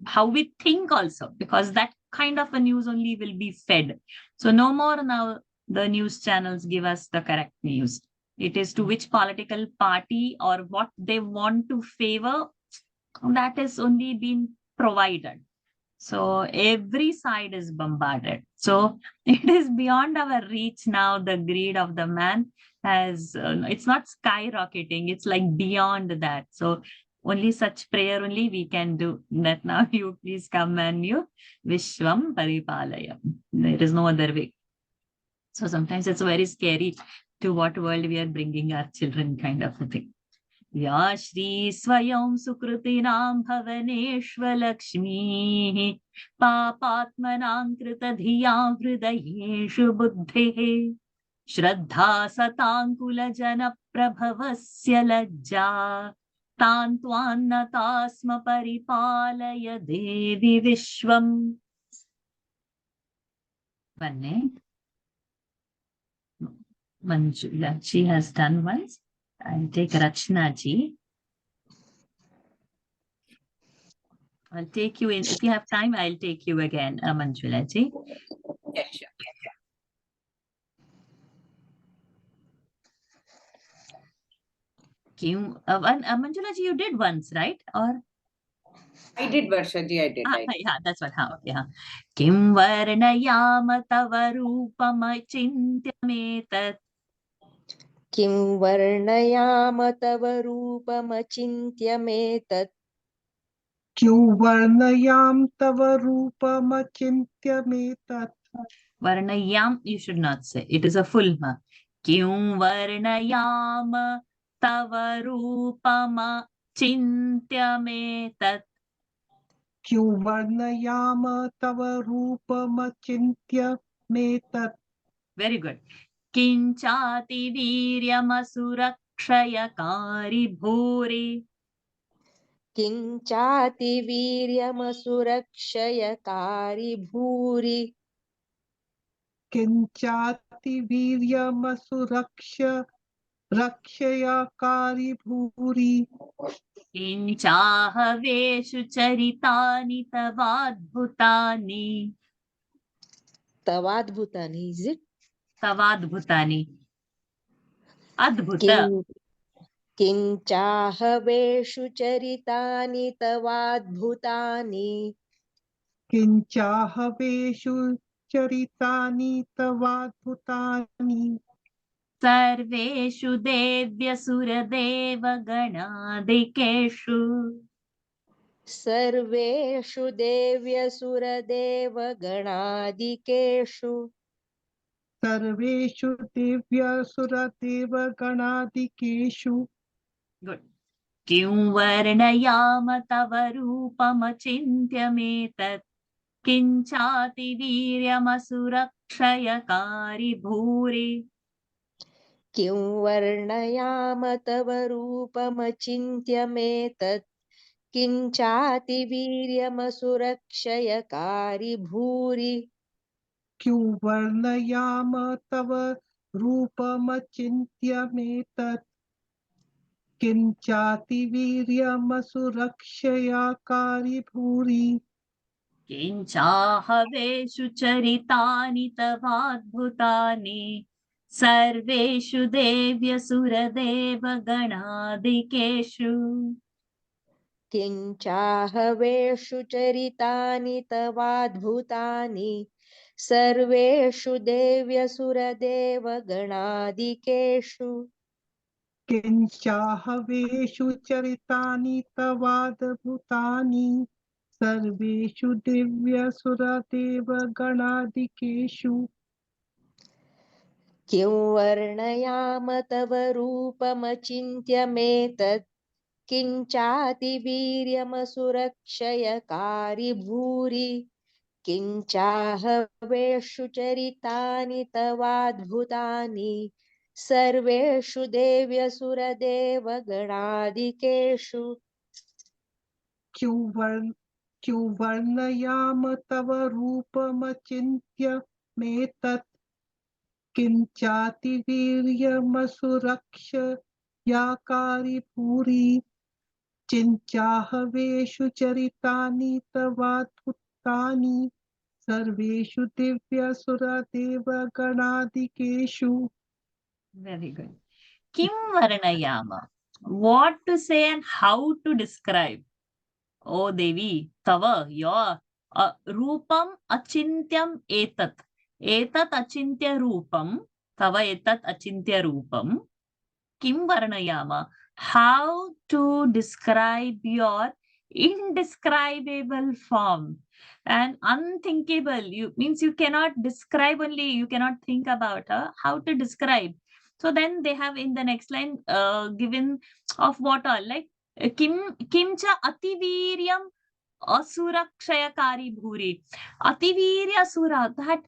how we think also, because that kind of a news only will be fed. So no more now the news channels give us the correct news. It is to which political party or what they want to favor, that is only been provided. So every side is bombarded. So it is beyond our reach now. The greed of the man has, it's not skyrocketing. It's like beyond that. So only such prayer only we can do, that now you please come and you Vishwam Paripalaya. There is no other way. So sometimes it's very scary to what world we are bringing our children, kind of a thing. या श्री स्वयं सुकृतिनां भवनेष्वलक्ष्मीः पापात्मनां कृतधियां हृदयेषु बुद्धेः श्रद्धा सताङ्कुलजनप्रभवस्य लज्जा तान् त्वान्नता स्म परिपालय देवि विश्वम्. Vanne, Manjula, she has done once. I'll take Rachna ji. I'll take you in. If you have time, I'll take you again, Manjula ji. Yes, sure. Manjula ji, you did once, right? Or I did, Varshaji, I did. yeah, that's what. Okay, Kim varnayam tava rupamachintyametat. किं वर्णयाम तव रूपमचिन्त्यमेतत् क्यों वर्णयाम तव रूपमचिन्त्यमेतत्. Varnayam, you should not say. It is a full ma. Kim varnayam tava rupamachintyametat. क्यों वर्णयाम तव रूपमचिन्त्यमेतत्. Very good. Kinchati वीर्यमसुरक्षयकारि भूरि. किञ्चातिवीर्यमसुरक्षयकारि भूरि किञ्चातिवीर्यमसुरक्षयकारि भूरि. किञ्चाहवेषु चरितानि तवाद्भुतानि. तवाद्भुतानि is it तवाद्भुतानि. अद्भुत. किञ्चाहवेषु चरितानि तवाद्भुतानि किञ्चाहवेषु चरितानि तवाद्भुतानि. सर्वेषु देव्यसुरदेवगणादिकेषु. सर्वेषु देव्यसुरदेवगणादिकेषु सर्वेषु दिव्यसुरदेवगणादिकेषु. Good. किं वर्णयाम तव रूपमचिन्त्यमेतत् किञ्चातिवीर्यमसुरक्षयकारि भूरि किं वर्णयाम तव रूपमचिन्त्यमेतत् किञ्चातिवीर्यमसुरक्षयकारि भूरि क्यों वर्णयाम तव रूपमचिन्त्यमेतत् किञ्चातिवीर्यमसुरक्षया भूरि किञ्चाहवेषु चरितानि तवाद्भुतानि सर्वेषु देव्यसुरदेवगणादिकेषु किञ्चाहवेषु चरितानि तवाद्भुतानि सर्वेषु देव्यसुरदेवगणादिकेषु किञ्चाहवेषु चरितानि तवाद्भुतानि सर्वेषु दिव्यसुरदेवगणादिकेषु किं वर्णयाम तव रूपमचिन्त्यमेतत् किञ्चातिवीर्यमसुरक्षयकारि भूरि किञ्चाहवेषु चरितानि तवाद्भुतानि सर्वेषु देव्यसुरदेवगणादिकेषु क्यों वर्णयाम तव रूपमचिन्त्यमेतत् किञ्चातिवीर्यमसुरक्षयाकारि भूरि किञ्चाहवेषु चरितानि तवाद्भुतानि सर्वेषु दिव्यसुरदेवगणादिकेषु. Very good. Kim Varnayama. What to say and how to describe? Oh Devi, Tava, your Rupam Achintyam Etat. Etat Achintya Rupam. Tava Etat Achintya Rupam. Kim Varnayama. How to describe your indescribable form and unthinkable. You means you cannot describe only, you cannot think about her. How to describe? So then they have in the next line given of what all like kimcha ativiryam Asurakshayakari Bhuri. Ativirya Asura, that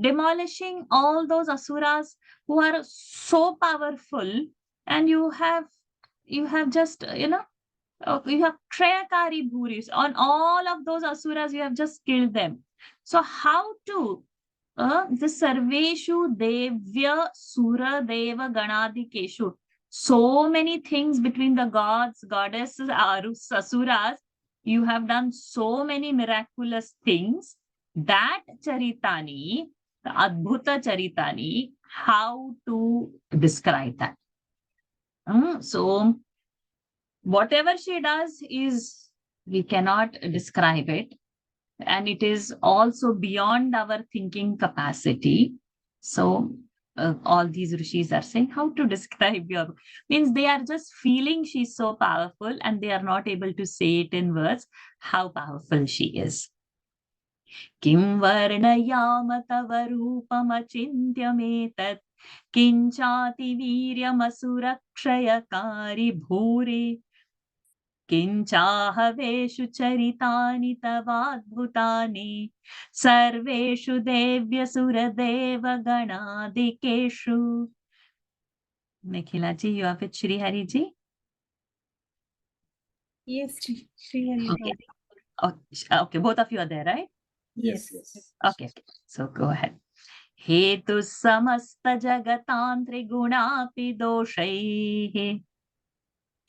demolishing all those asuras who are so powerful, and you have just you have Kshayakari Bhuris. On all of those asuras, you have just killed them. So how to the Sarveshu Devya Sura Deva Ganadikeshu. So many things between the gods, goddesses, asuras. You have done so many miraculous things. That Charitani, the Adbhuta Charitani, how to describe that? So whatever she does is, we cannot describe it. And it is also beyond our thinking capacity. So all these rishis are saying how to describe your, means they are just feeling she's so powerful and they are not able to say it in words how powerful she is. Kim varnayama tava rupamachintyametat kinchati viryamasurakshayaakari bhuri किञ्चाहवेषु चरितानि तवाद्भुतानि सर्वेषु देव्यसुरदेवगणादिकेषु. Nikhila ji, you are with Shri Hari ji? Yes, Shri Hari. Okay. Okay, both of you are there, right? Yes. Okay, so go ahead. हेतु समस्त जगतांत्रिगुणापि दोषैः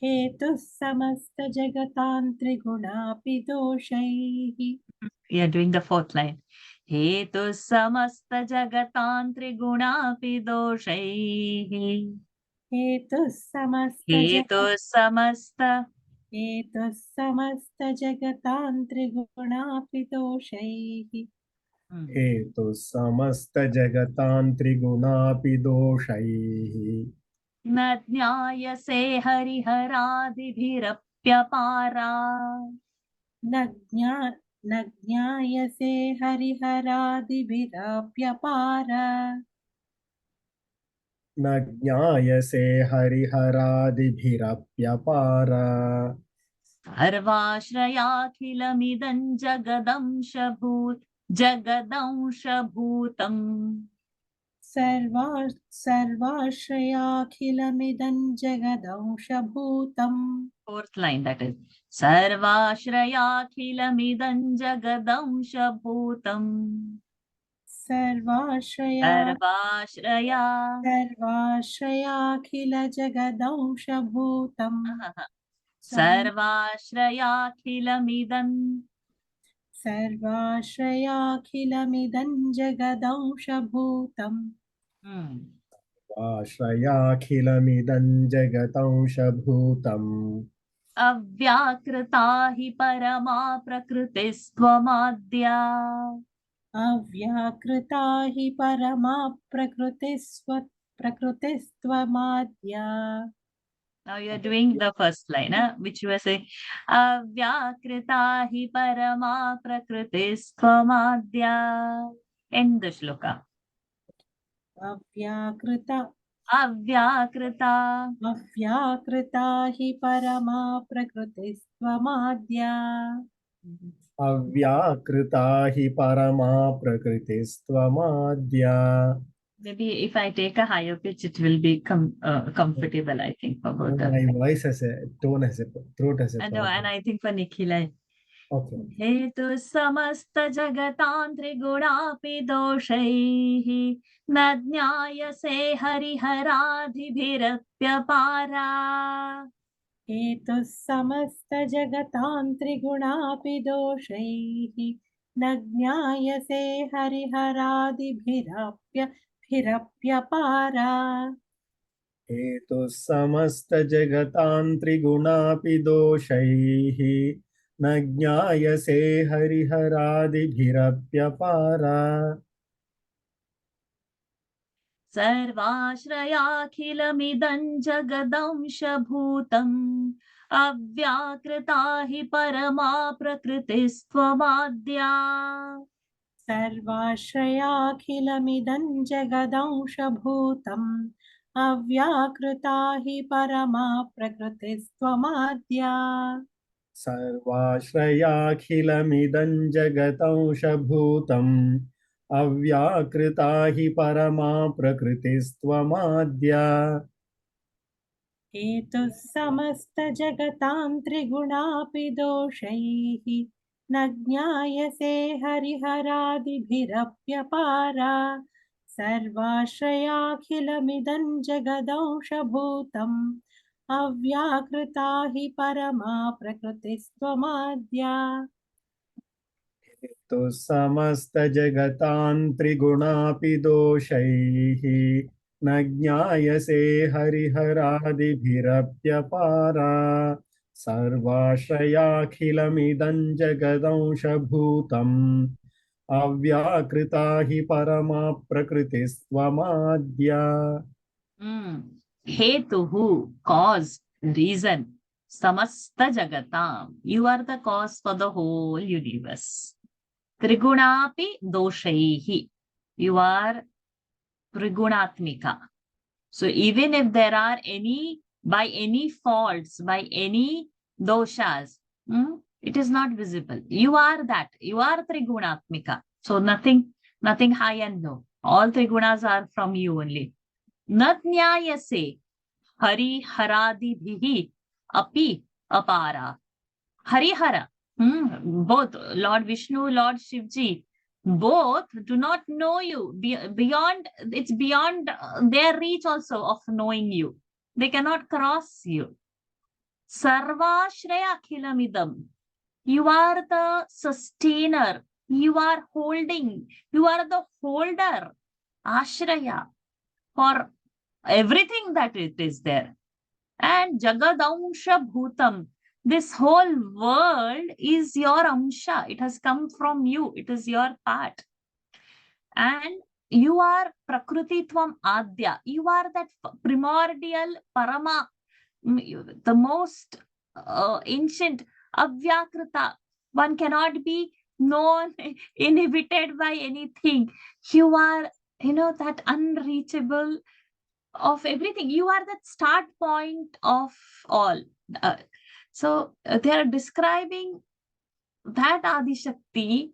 हेतुः समस्तजगतान्त्रिगुणापि दोषैः. We are doing the fourth line. हेतु समस्त जगतांत्रिगुणापि दोषैः हेतुः हेतु समस्त समस्तजगतान्त्रिगुणापि दोषैः. हेतु समस्तजगतान्त्रिगुणापि दोषैः न ज्ञायसे हरिहरादिभिरप्यपारा न ज्ञायसे हरिहरादिभिरप्यपार न ज्ञायसे हरिहरादिभिरप्यपारा सर्वाश्रयाखिलमिदं जगदंशभूतम् सर्वाश्रयाखिलमिदं जगदंशभूतम् Fourth line, that is सर्वाश्रयाखिलमिदं जगदंशभूतम् सर्वाश्रयाखिलजगदंशभूतम् सर्वाश्रयाखिलमिदं जगदंशभूतम् आश्रयाखिलमिदं जगदंशभूतम् अव्याकृता हि परमा प्रकृतिस्त्वमाद्या अव्याकृता हि परमा प्रकृतिस्त्वमाद्या. Now you are doing the first line, which you were saying Avyakrita hi parama prakritistvamaadya. End the shloka. अव्याकृता Avyakrita हि परमा प्रकृतिस्त्वमाद्या. अव्याकृता हि परमा प्रकृतिस्त्वमाद्या. Maybe if I take a higher pitch, it will be comfortable, I think, for both of My them. voice has a tone, has a throat, has a No, problem. and I think for Nikhila. Okay. हेतु समस्त जगतान्त्रिगुणापि दोषैः न ज्ञायसे हरिहरादिभिरप्यपारा हेतुः समस्तजगतान्त्रिगुणापि दोषैः न ज्ञायसे हरिहरादिभिरप्यपारा. हेतुः समस्तजगतान्त्रिगुणापि दोषैः न ज्ञायसे हरिहरादिभिरप्यपारा. सर्वाश्रयाखिलमिदं जगदंशभूतम् अव्याकृता हि परमा प्रकृतिस्त्वमाद्या सर्वाश्रयाखिलमिदं जगदंशभूतम् अव्याकृता हि परमा प्रकृतिस्त्वमाद्या. सर्वाश्रयाखिलमिदं जगदंशभूतम् अव्याकृता हि परमा प्रकृतिस्त्वमाद्या. हेतुः समस्तजगतान्त्रिगुणापि दोषैः न ज्ञायसे हरिहरादिभिरप्यपारा. सर्वाश्रयाखिलमिदं जगदंशभूतम् अव्याकृता हि परमा प्रकृतिस्त्वमाद्या. हेतुः समस्तजगतान्त्रिगुणापि दोषैः न ज्ञायसे हरिहरादिभिरप्यपारा. सर्वाश्रयाखिलमिदं जगदंशभूतम् अव्याकृता हि परमा प्रकृतिस्त्वमाद्या. Hetuhu, cause, reason. Samasta jagatam. You are the cause for the whole universe. Trigunapi doshaihi. You are trigunatmika. So even if there are by any faults, by any doshas, it is not visible. You are that. You are trigunatmika. So nothing high and low. All trigunas are from you only. Natnyayase hariharadibhihi api apara. Harihara, both Lord Vishnu, Lord Shivji, both do not know you. It's beyond their reach also of knowing you. They cannot cross you. Sarvashraya akhilamidam. You are the sustainer. You are holding. You are the holder. Ashraya. For everything that it is there. And Jagadamsha Bhutam, this whole world is your amsha. It has come from you. It is your part. And you are Prakrutitvam Adya. You are that primordial Parama, the most ancient Avyakrita. One cannot be known, inhibited by anything. You are, that unreachable of everything. You are the start point of all. They are describing that Adi Shakti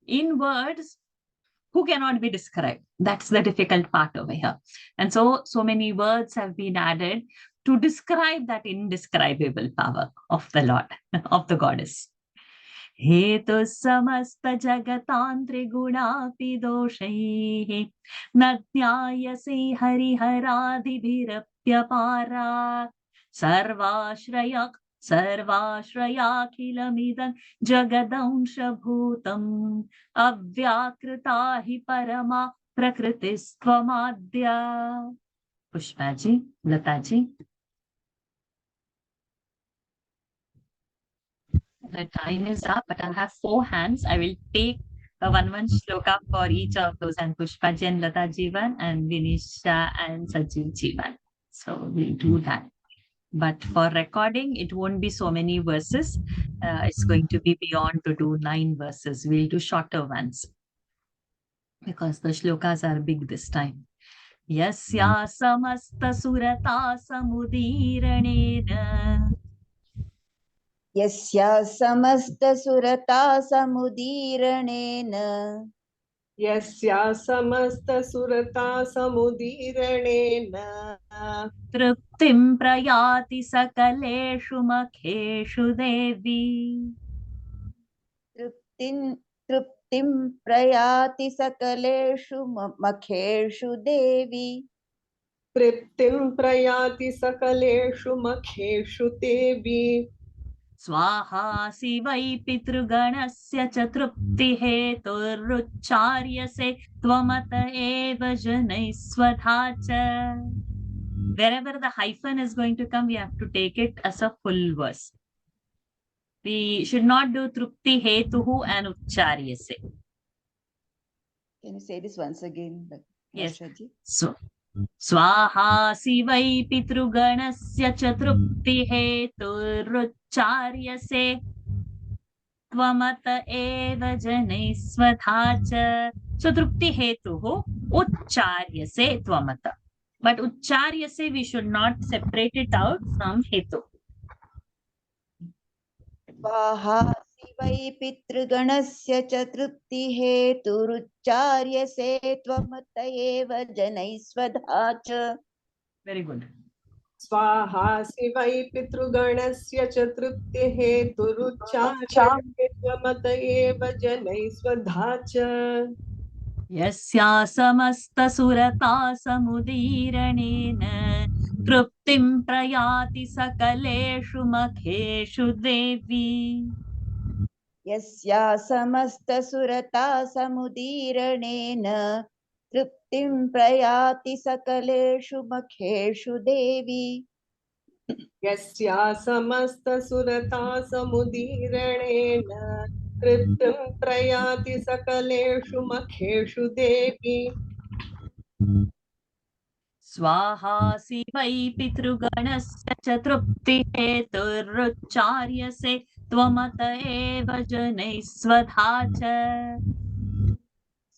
in words who cannot be described. That's the difficult part over here. And so many words have been added to describe that indescribable power of the Lord, of the goddess. हेतु समस्त जगतांत्रिगुणापि दोषैः न ज्ञायसे हरिहरादिभिरप्यपारात् सर्वाश्रयाखिलमिदं जगदंशभूतम् अव्याकृता हि परमा प्रकृतिस्त्वमाद्या. Pushpa ji, Lata ji. The time is up, but I have 4 hands. I will take one shloka for each of those, and Pushpaji and Lata Jivan and Vinisha and Sajiv Jivan. So we'll do that. But for recording, it won't be so many verses. It's going to be beyond to do 9 verses. We'll do shorter ones because the shlokas are big this time. Yasya samasta surata samudirane. यस्या समस्तसुरता समुदीरणेन यस्या समस्तसुरता समुदीरणेन तृप्तिं प्रयाति सकलेषु मखेषु देवी. तृप्तिं प्रयाति सकलेषु मखेषु देवी. तृप्तिं प्रयाति सकलेषु मखेषु देवी. स्वाहासि वै पितृगणस्य च तृप्तिहेतुरुच्चार्यसे त्वमत एव जनैः स्वधा च. Wherever the hyphen is going to come, we have to take it as a full verse. We should not do trupti hetuhu and uchcharyase. Can you say this once again? Yes. So, स्वाहासि वै पितृगणस्य च तृप्तिहेतुरुच्चार्यसे त्वमत एव जनैः स्वधा च. So truptihetuhu uchcharyase tvamata. But uchcharyase we should not separate it out from hetu. स्वाहासि वै पितृगणस्य च तृप्तिहेतुरुच्चार्यसे त्वमत एव जनैः स्वधा च. Very good. स्वाहासि वै पितृगणस्य च तृप्तिहेतुरुच्चार्यसे त्वमत एव जनैः स्वधा च. यस्या समस्तसुरता समुदीरणेन तृप्तिं प्रयाति सकलेषु मखेषु देवी. यस्या समस्तसुरता समुदीरणेन तृप्तिं प्रयाति सकलेषु मखेषु देवी. यस्या समस्तसुरता समुदीरणेन तृप्तिं प्रयाति सकलेषु मखेषु देवी. स्वाहासि वै पितृगणस्य च तृप्तिहेतुरुच्चार्यसे त्वमत एव जनैः स्वधा च.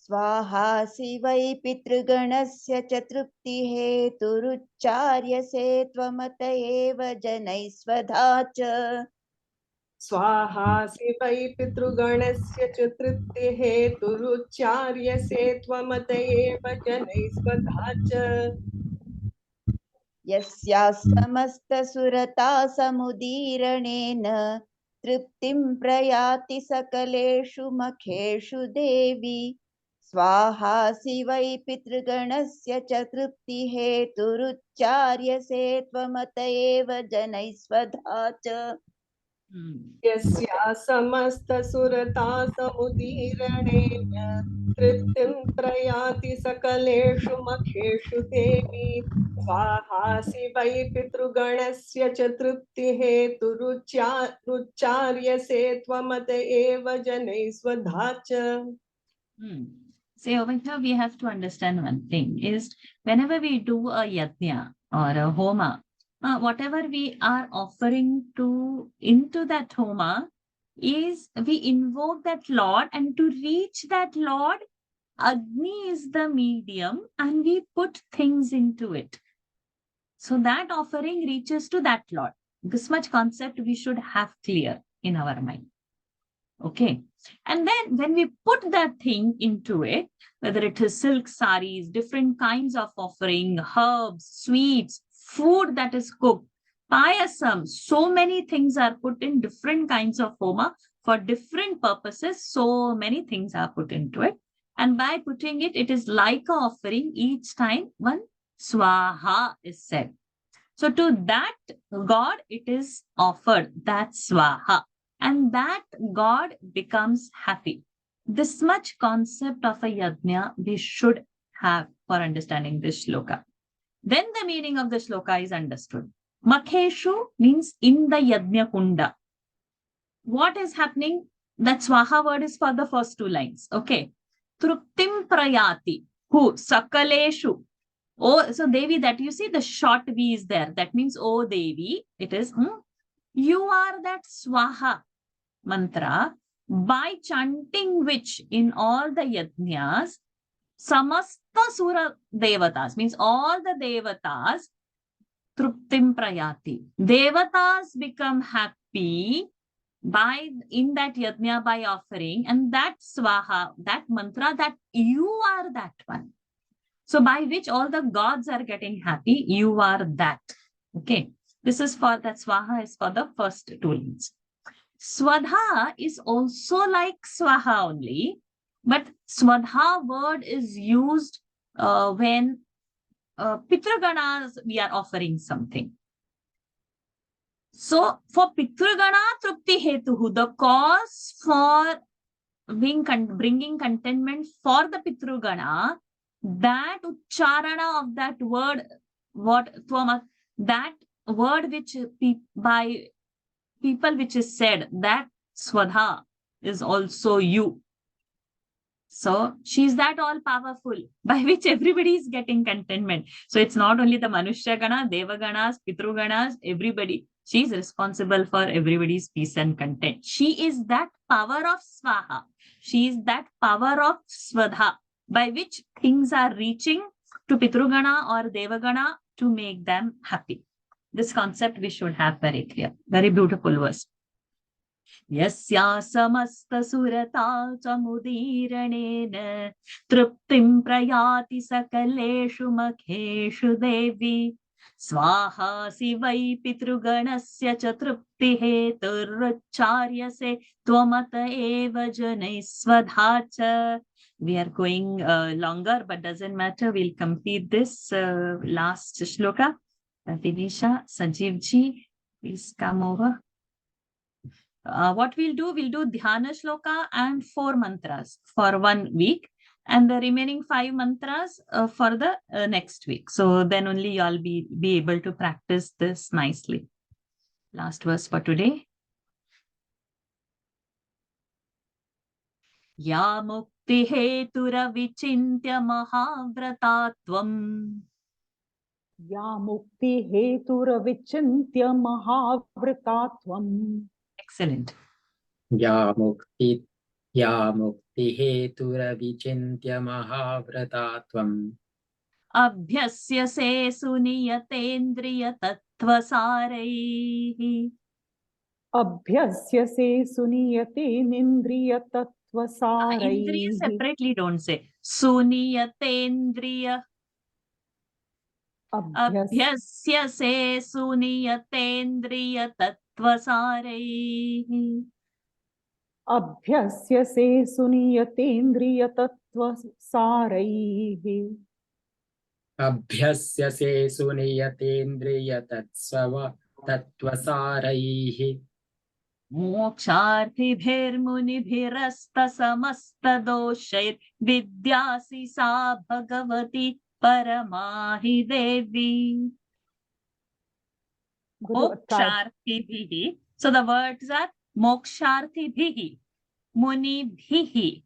स्वाहासि वै पितृगणस्य च तृप्तिहेतुरुच्चार्यसे त्वमत एव जनैः स्वधा च. स्वाहासि वै पितृगणस्य च तृप्तिहेतुरुच्चार्यसे त्वमत एव जनैः स्वधा च. यस्या समस्तसुरता समुदीरणेन तृप्तिं प्रयाति सकलेषु मखेषु देवी. स्वाहासि वै पितृगणस्य च तृप्तिहेतुरुच्चार्यसे त्वमत एव जनैः स्वधा च. यस्या समस्तसुरता समुदीरणेन तृप्तिं प्रयाति सकलेषु मखेषु देवी. स्वाहासि वै पितृगणस्य च तृप्तिहेतुरुच्चार्यसे त्वमत एव जनैः स्वधा च. So over here we have to understand one thing is whenever we do a yajna or a homa, whatever we are offering into that homa is we invoke that Lord, and to reach that Lord, Agni is the medium and we put things into it. So that offering reaches to that Lord. This much concept we should have clear in our mind. Okay. And then when we put that thing into it, whether it is silk saris, different kinds of offering, herbs, sweets, food that is cooked, payasam, so many things are put in different kinds of homa for different purposes. So many things are put into it. And by putting it, it is like a offering. Each time one swaha is said. So to that God, it is offered, that swaha. And that God becomes happy. This much concept of a yajna we should have for understanding this shloka. Then the meaning of the shloka is understood. Makheshu means in the yajna kunda. What is happening? That swaha word is for the first two lines. Okay. Truptim prayati. Who? Sakaleshu. Oh, so Devi, that you see the short V is there. That means, oh Devi, it is, you are that swaha mantra by chanting which in all the yajnas, samasta sura devatas, means all the devatas, truptim prayati. Devatas become happy by in that yajna by offering, and that swaha, that mantra, that you are that one. So by which all the gods are getting happy, you are that. Okay. This is for that swaha is for the first two lines. Swadha is also like swaha only, but swadha word is used when Pitraganas we are offering something. So for Pitragana Trupti Hetuhu, the cause for bringing contentment for the Pitrugana, that ucharana of that word, that word which by people which is said, that swadha is also you. So she's that all powerful by which everybody is getting contentment. So it's not only the Manushya Gana, Deva Ganas, Pitru Ganas, everybody. She is responsible for everybody's peace and content. She is that power of swaha. She is that power of swadha by which things are reaching to Pitrugana or Devagana to make them happy. This concept we should have very clear. Very beautiful verse. Yasya samasta surata chamudiranena truptim prayati sakaleshu makheshu devi swaha sivai pitruganasya cha trupti heturrucharyase tvamata eva janai swadhacha. We are going longer, but doesn't matter. We'll complete this last shloka. Dinisha, Sanjeevji, please come over. What we'll do Dhyana Shloka and 4 mantras for 1 week, and the remaining 5 mantras for the next week. So then only y'all be able to practice this nicely. Last verse for today. Ya mukti hetura vichintya mahavratatvam. या मुक्ति हेतुरविचिन्त्य महाव्रतात्वम्. Excellent. या मुक्ति हेतुरविचिन्त्य महाव्रतात्वम्. Abhyasya se suniyatendriya tattvasaraihi. अभ्यस्य से सुनीयते निन्द्रिय तत्वसारैः. Indriya separately don't say. Suniyatendriya. Abhyasya se suniyatendriya tattvasaraihi. अभ्यस्य से सुनीयतेन्द्रिय तत्वसारैः. अभ्यस्य से सुनियतेन्द्रिय तत्त्वसारैः. मोक्षार्थिभिर्मुनिभिरस्तसमस्तदोषैर्विद्यासि सा भगवती परमाहि देवी. Moksharthibhihi. So the words are moksharthibhihi, munibhihi,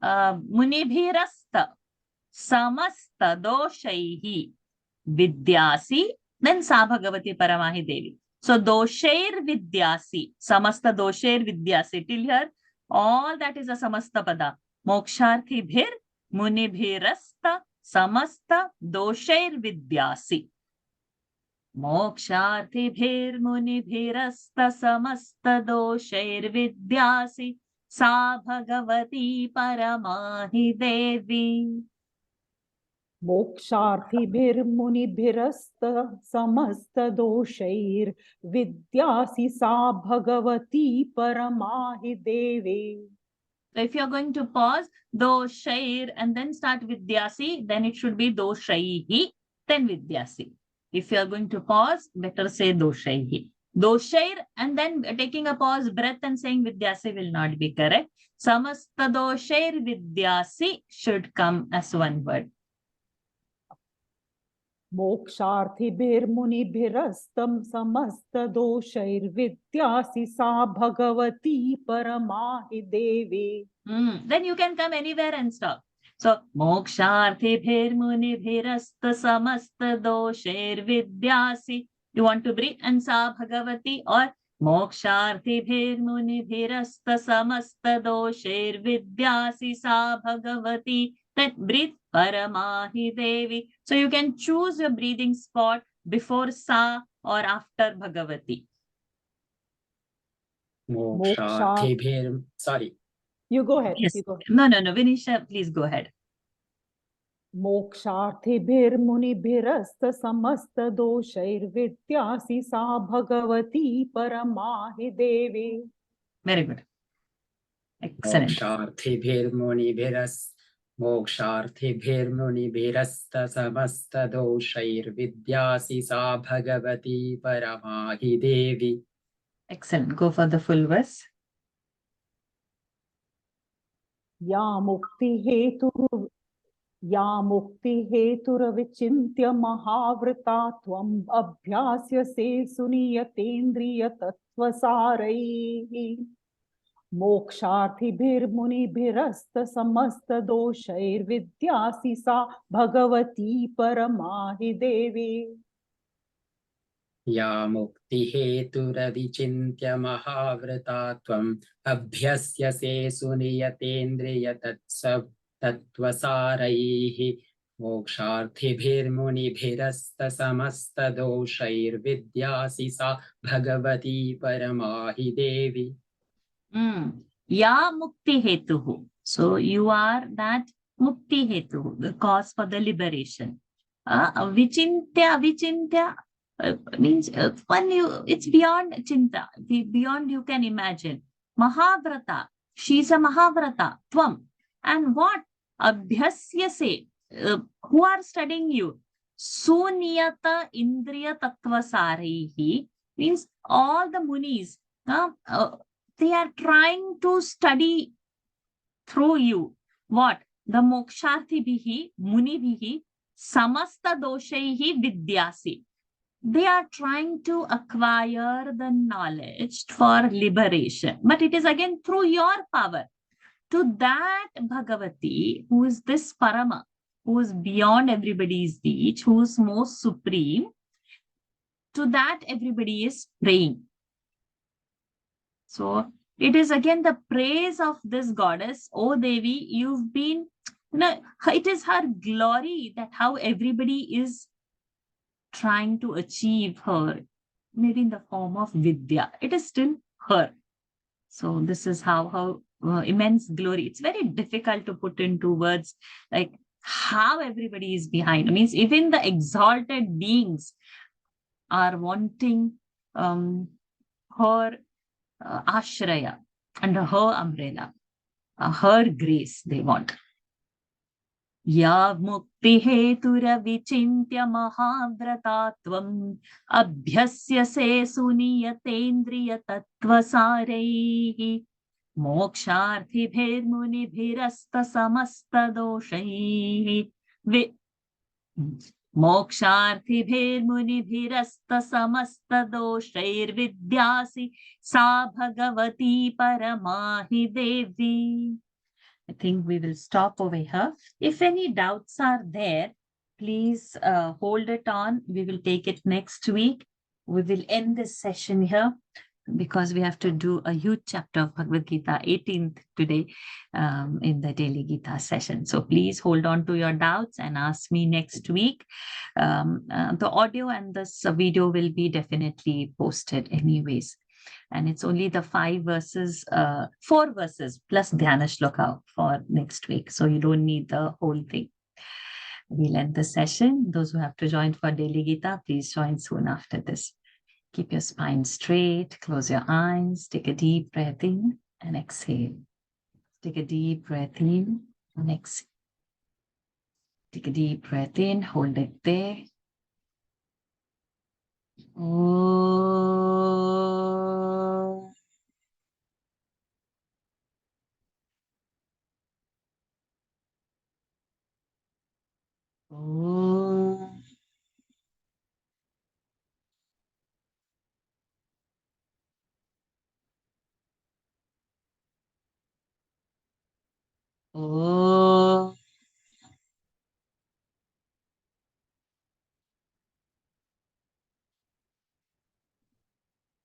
munibhirasta, samasta doshaihi, vidyasi, then sa bhagavati paramahi devi. So doshair vidyasi, samasta doshair vidyasi. Till here, all that is a samasta pada. Moksharthibhir, munibhirasta, samasta doshair vidyasi. मोक्षार्थिभिर्मुनिभिरस्तसमस्तदोषैर्विद्यासि सा भगवती परमाहि देवी. मोक्षार्थिभिर्मुनिभिरस्त समस्तदोषैर्विद्यासि सा भगवती परमाहि देवी. So if you're going to pause doshair and then start vidyasi, then it should be doshaihi, then vidyasi. If you're going to pause, better say doshaihi. Doshair and then taking a pause breath and saying vidyasi will not be correct. Samasta doshair vidyasi should come as one word. मोक्षार्थिभिर्मुनिभिरस्तं समस्तदोषैर्विद्यासि सा भगवती परमाहि देवी. Then you can come anywhere and stop. So, moksharthibhirmunibhirasta samasta dosher vidyasi. You want to breathe and sa bhagavati, or moksharthibhirmunibhirasta samasta dosher vidyasi sa bhagavati. Then breathe paramahi devi. So you can choose your breathing spot before sa or after bhagavati. Sorry. You go ahead. Yes. You go ahead. No. Vinisha, please go ahead. मोक्षार्थिभिर्मुनिभिरस्त समस्तदोषैर्विद्यासि सा भगवती परमाहि देवी. Very good. Excellent. मोक्षार्थिभिर्मुनिभिरस्तसमस्तदोषैर्विद्यासि सा भगवती परमाहि देवी. Excellent. Go for the full verse. या मुक्तिहेतुरविचिन्त्य महाव्रता त्वम् अभ्यास्यसे सुनियतेन्द्रियतत्त्वसारैः मोक्षार्थिभिर्मुनिभिरस्तसमस्तदोषैर्विद्यासि सा भगवती परमाहि देवी. या मुक्तिहेतुरविचिन्त्य महाव्रता त्वम् अभ्यस्यसे सुनियतेन्द्रियतत्त्वसारैः मोक्षार्थिभिर्मुनिभिरस्तसमस्तदोषैर्विद्यासि सा भगवती परमाहि देवी. Ya mukti hetuhu. So you are that mukti hetuhu, the cause for the liberation. Vichintya means when you, it's beyond chinta, beyond you can imagine. Mahavrata, she's a Mahavrata, tvam. And what? Abhyasyase, who are studying you? Suniyata indriya tattvasarihi means all the munis, they are trying to study through you. What? The moksharthibihi, munibihi, samasta doshaihi vidyasi. They are trying to acquire the knowledge for liberation. But it is again through your power. To that Bhagavati, who is this Parama, who is beyond everybody's reach, who is most supreme, to that everybody is praying. So it is again the praise of this goddess. Oh Devi, you've been, it is her glory that how everybody is trying to achieve her, maybe in the form of Vidya. It is still her. So this is how immense glory. It's very difficult to put into words, like how everybody is behind. It means even the exalted beings are wanting her ashraya, under her umbrella, her grace they want. Ya mukti hetura vichintya mahavrata tvam abhyasyase suniyatendriya tattvasaraihi moksharthibhirmunibhirasta samasta doshaihi मोक्षार्थिभिर्मुनिभिरस्त समस्तदोषैर्विद्यासि सा भगवती परमाहि देवी. I think we will stop over here. If any doubts are there, please hold it on. We will take it next week. We will end this session here. because we have to do a huge chapter of Bhagavad Gita 18th today in the daily Gita session. So please hold on to your doubts and ask me next week. The audio and this video will be definitely posted anyways. And it's only the 4 verses plus Dhyana Shloka for next week. So you don't need the whole thing. We'll end the session. Those who have to join for daily Gita, please join soon after this. Keep your spine straight, close your eyes, take a deep breath in and exhale. Take a deep breath in and exhale. Take a deep breath in, hold it there. Oh. Oh. Oh.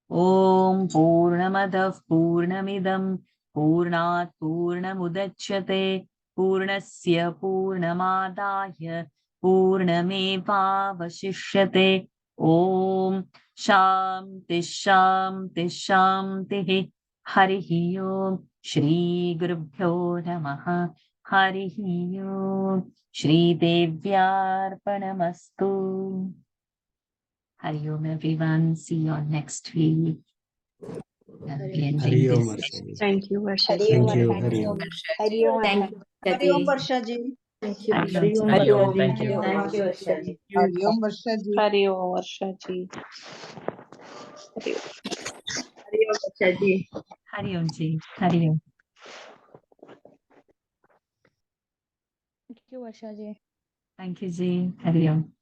Om Purnamadav Purnamidam Purnat Purnamudachyate Purnasya Purnamadaya Purnamevavashishyate Om Shanti Shanti Shanti Harihi Om Shri Gurubhyo Namaha Harihi Om Shri Devyarpanamastu. Hari Om, everyone. See you on next week. Hari Om Varshaji. Thank you, Varsha. Hari Thank Om. you. Hari Om. Hari Om. Thank you, Hari Om, Varshaji. Varsha ji. Thank you, Hari Om. Hari Om. Varshaji. Thank you. Thank you, Varshaji. Hari Om Varsha ji. Hari Om, Varsha ji. Hari Om Varsha ji. Hari Om ji. Hari Om. Thank you, Varsha ji. Thank you ji. Hari Om.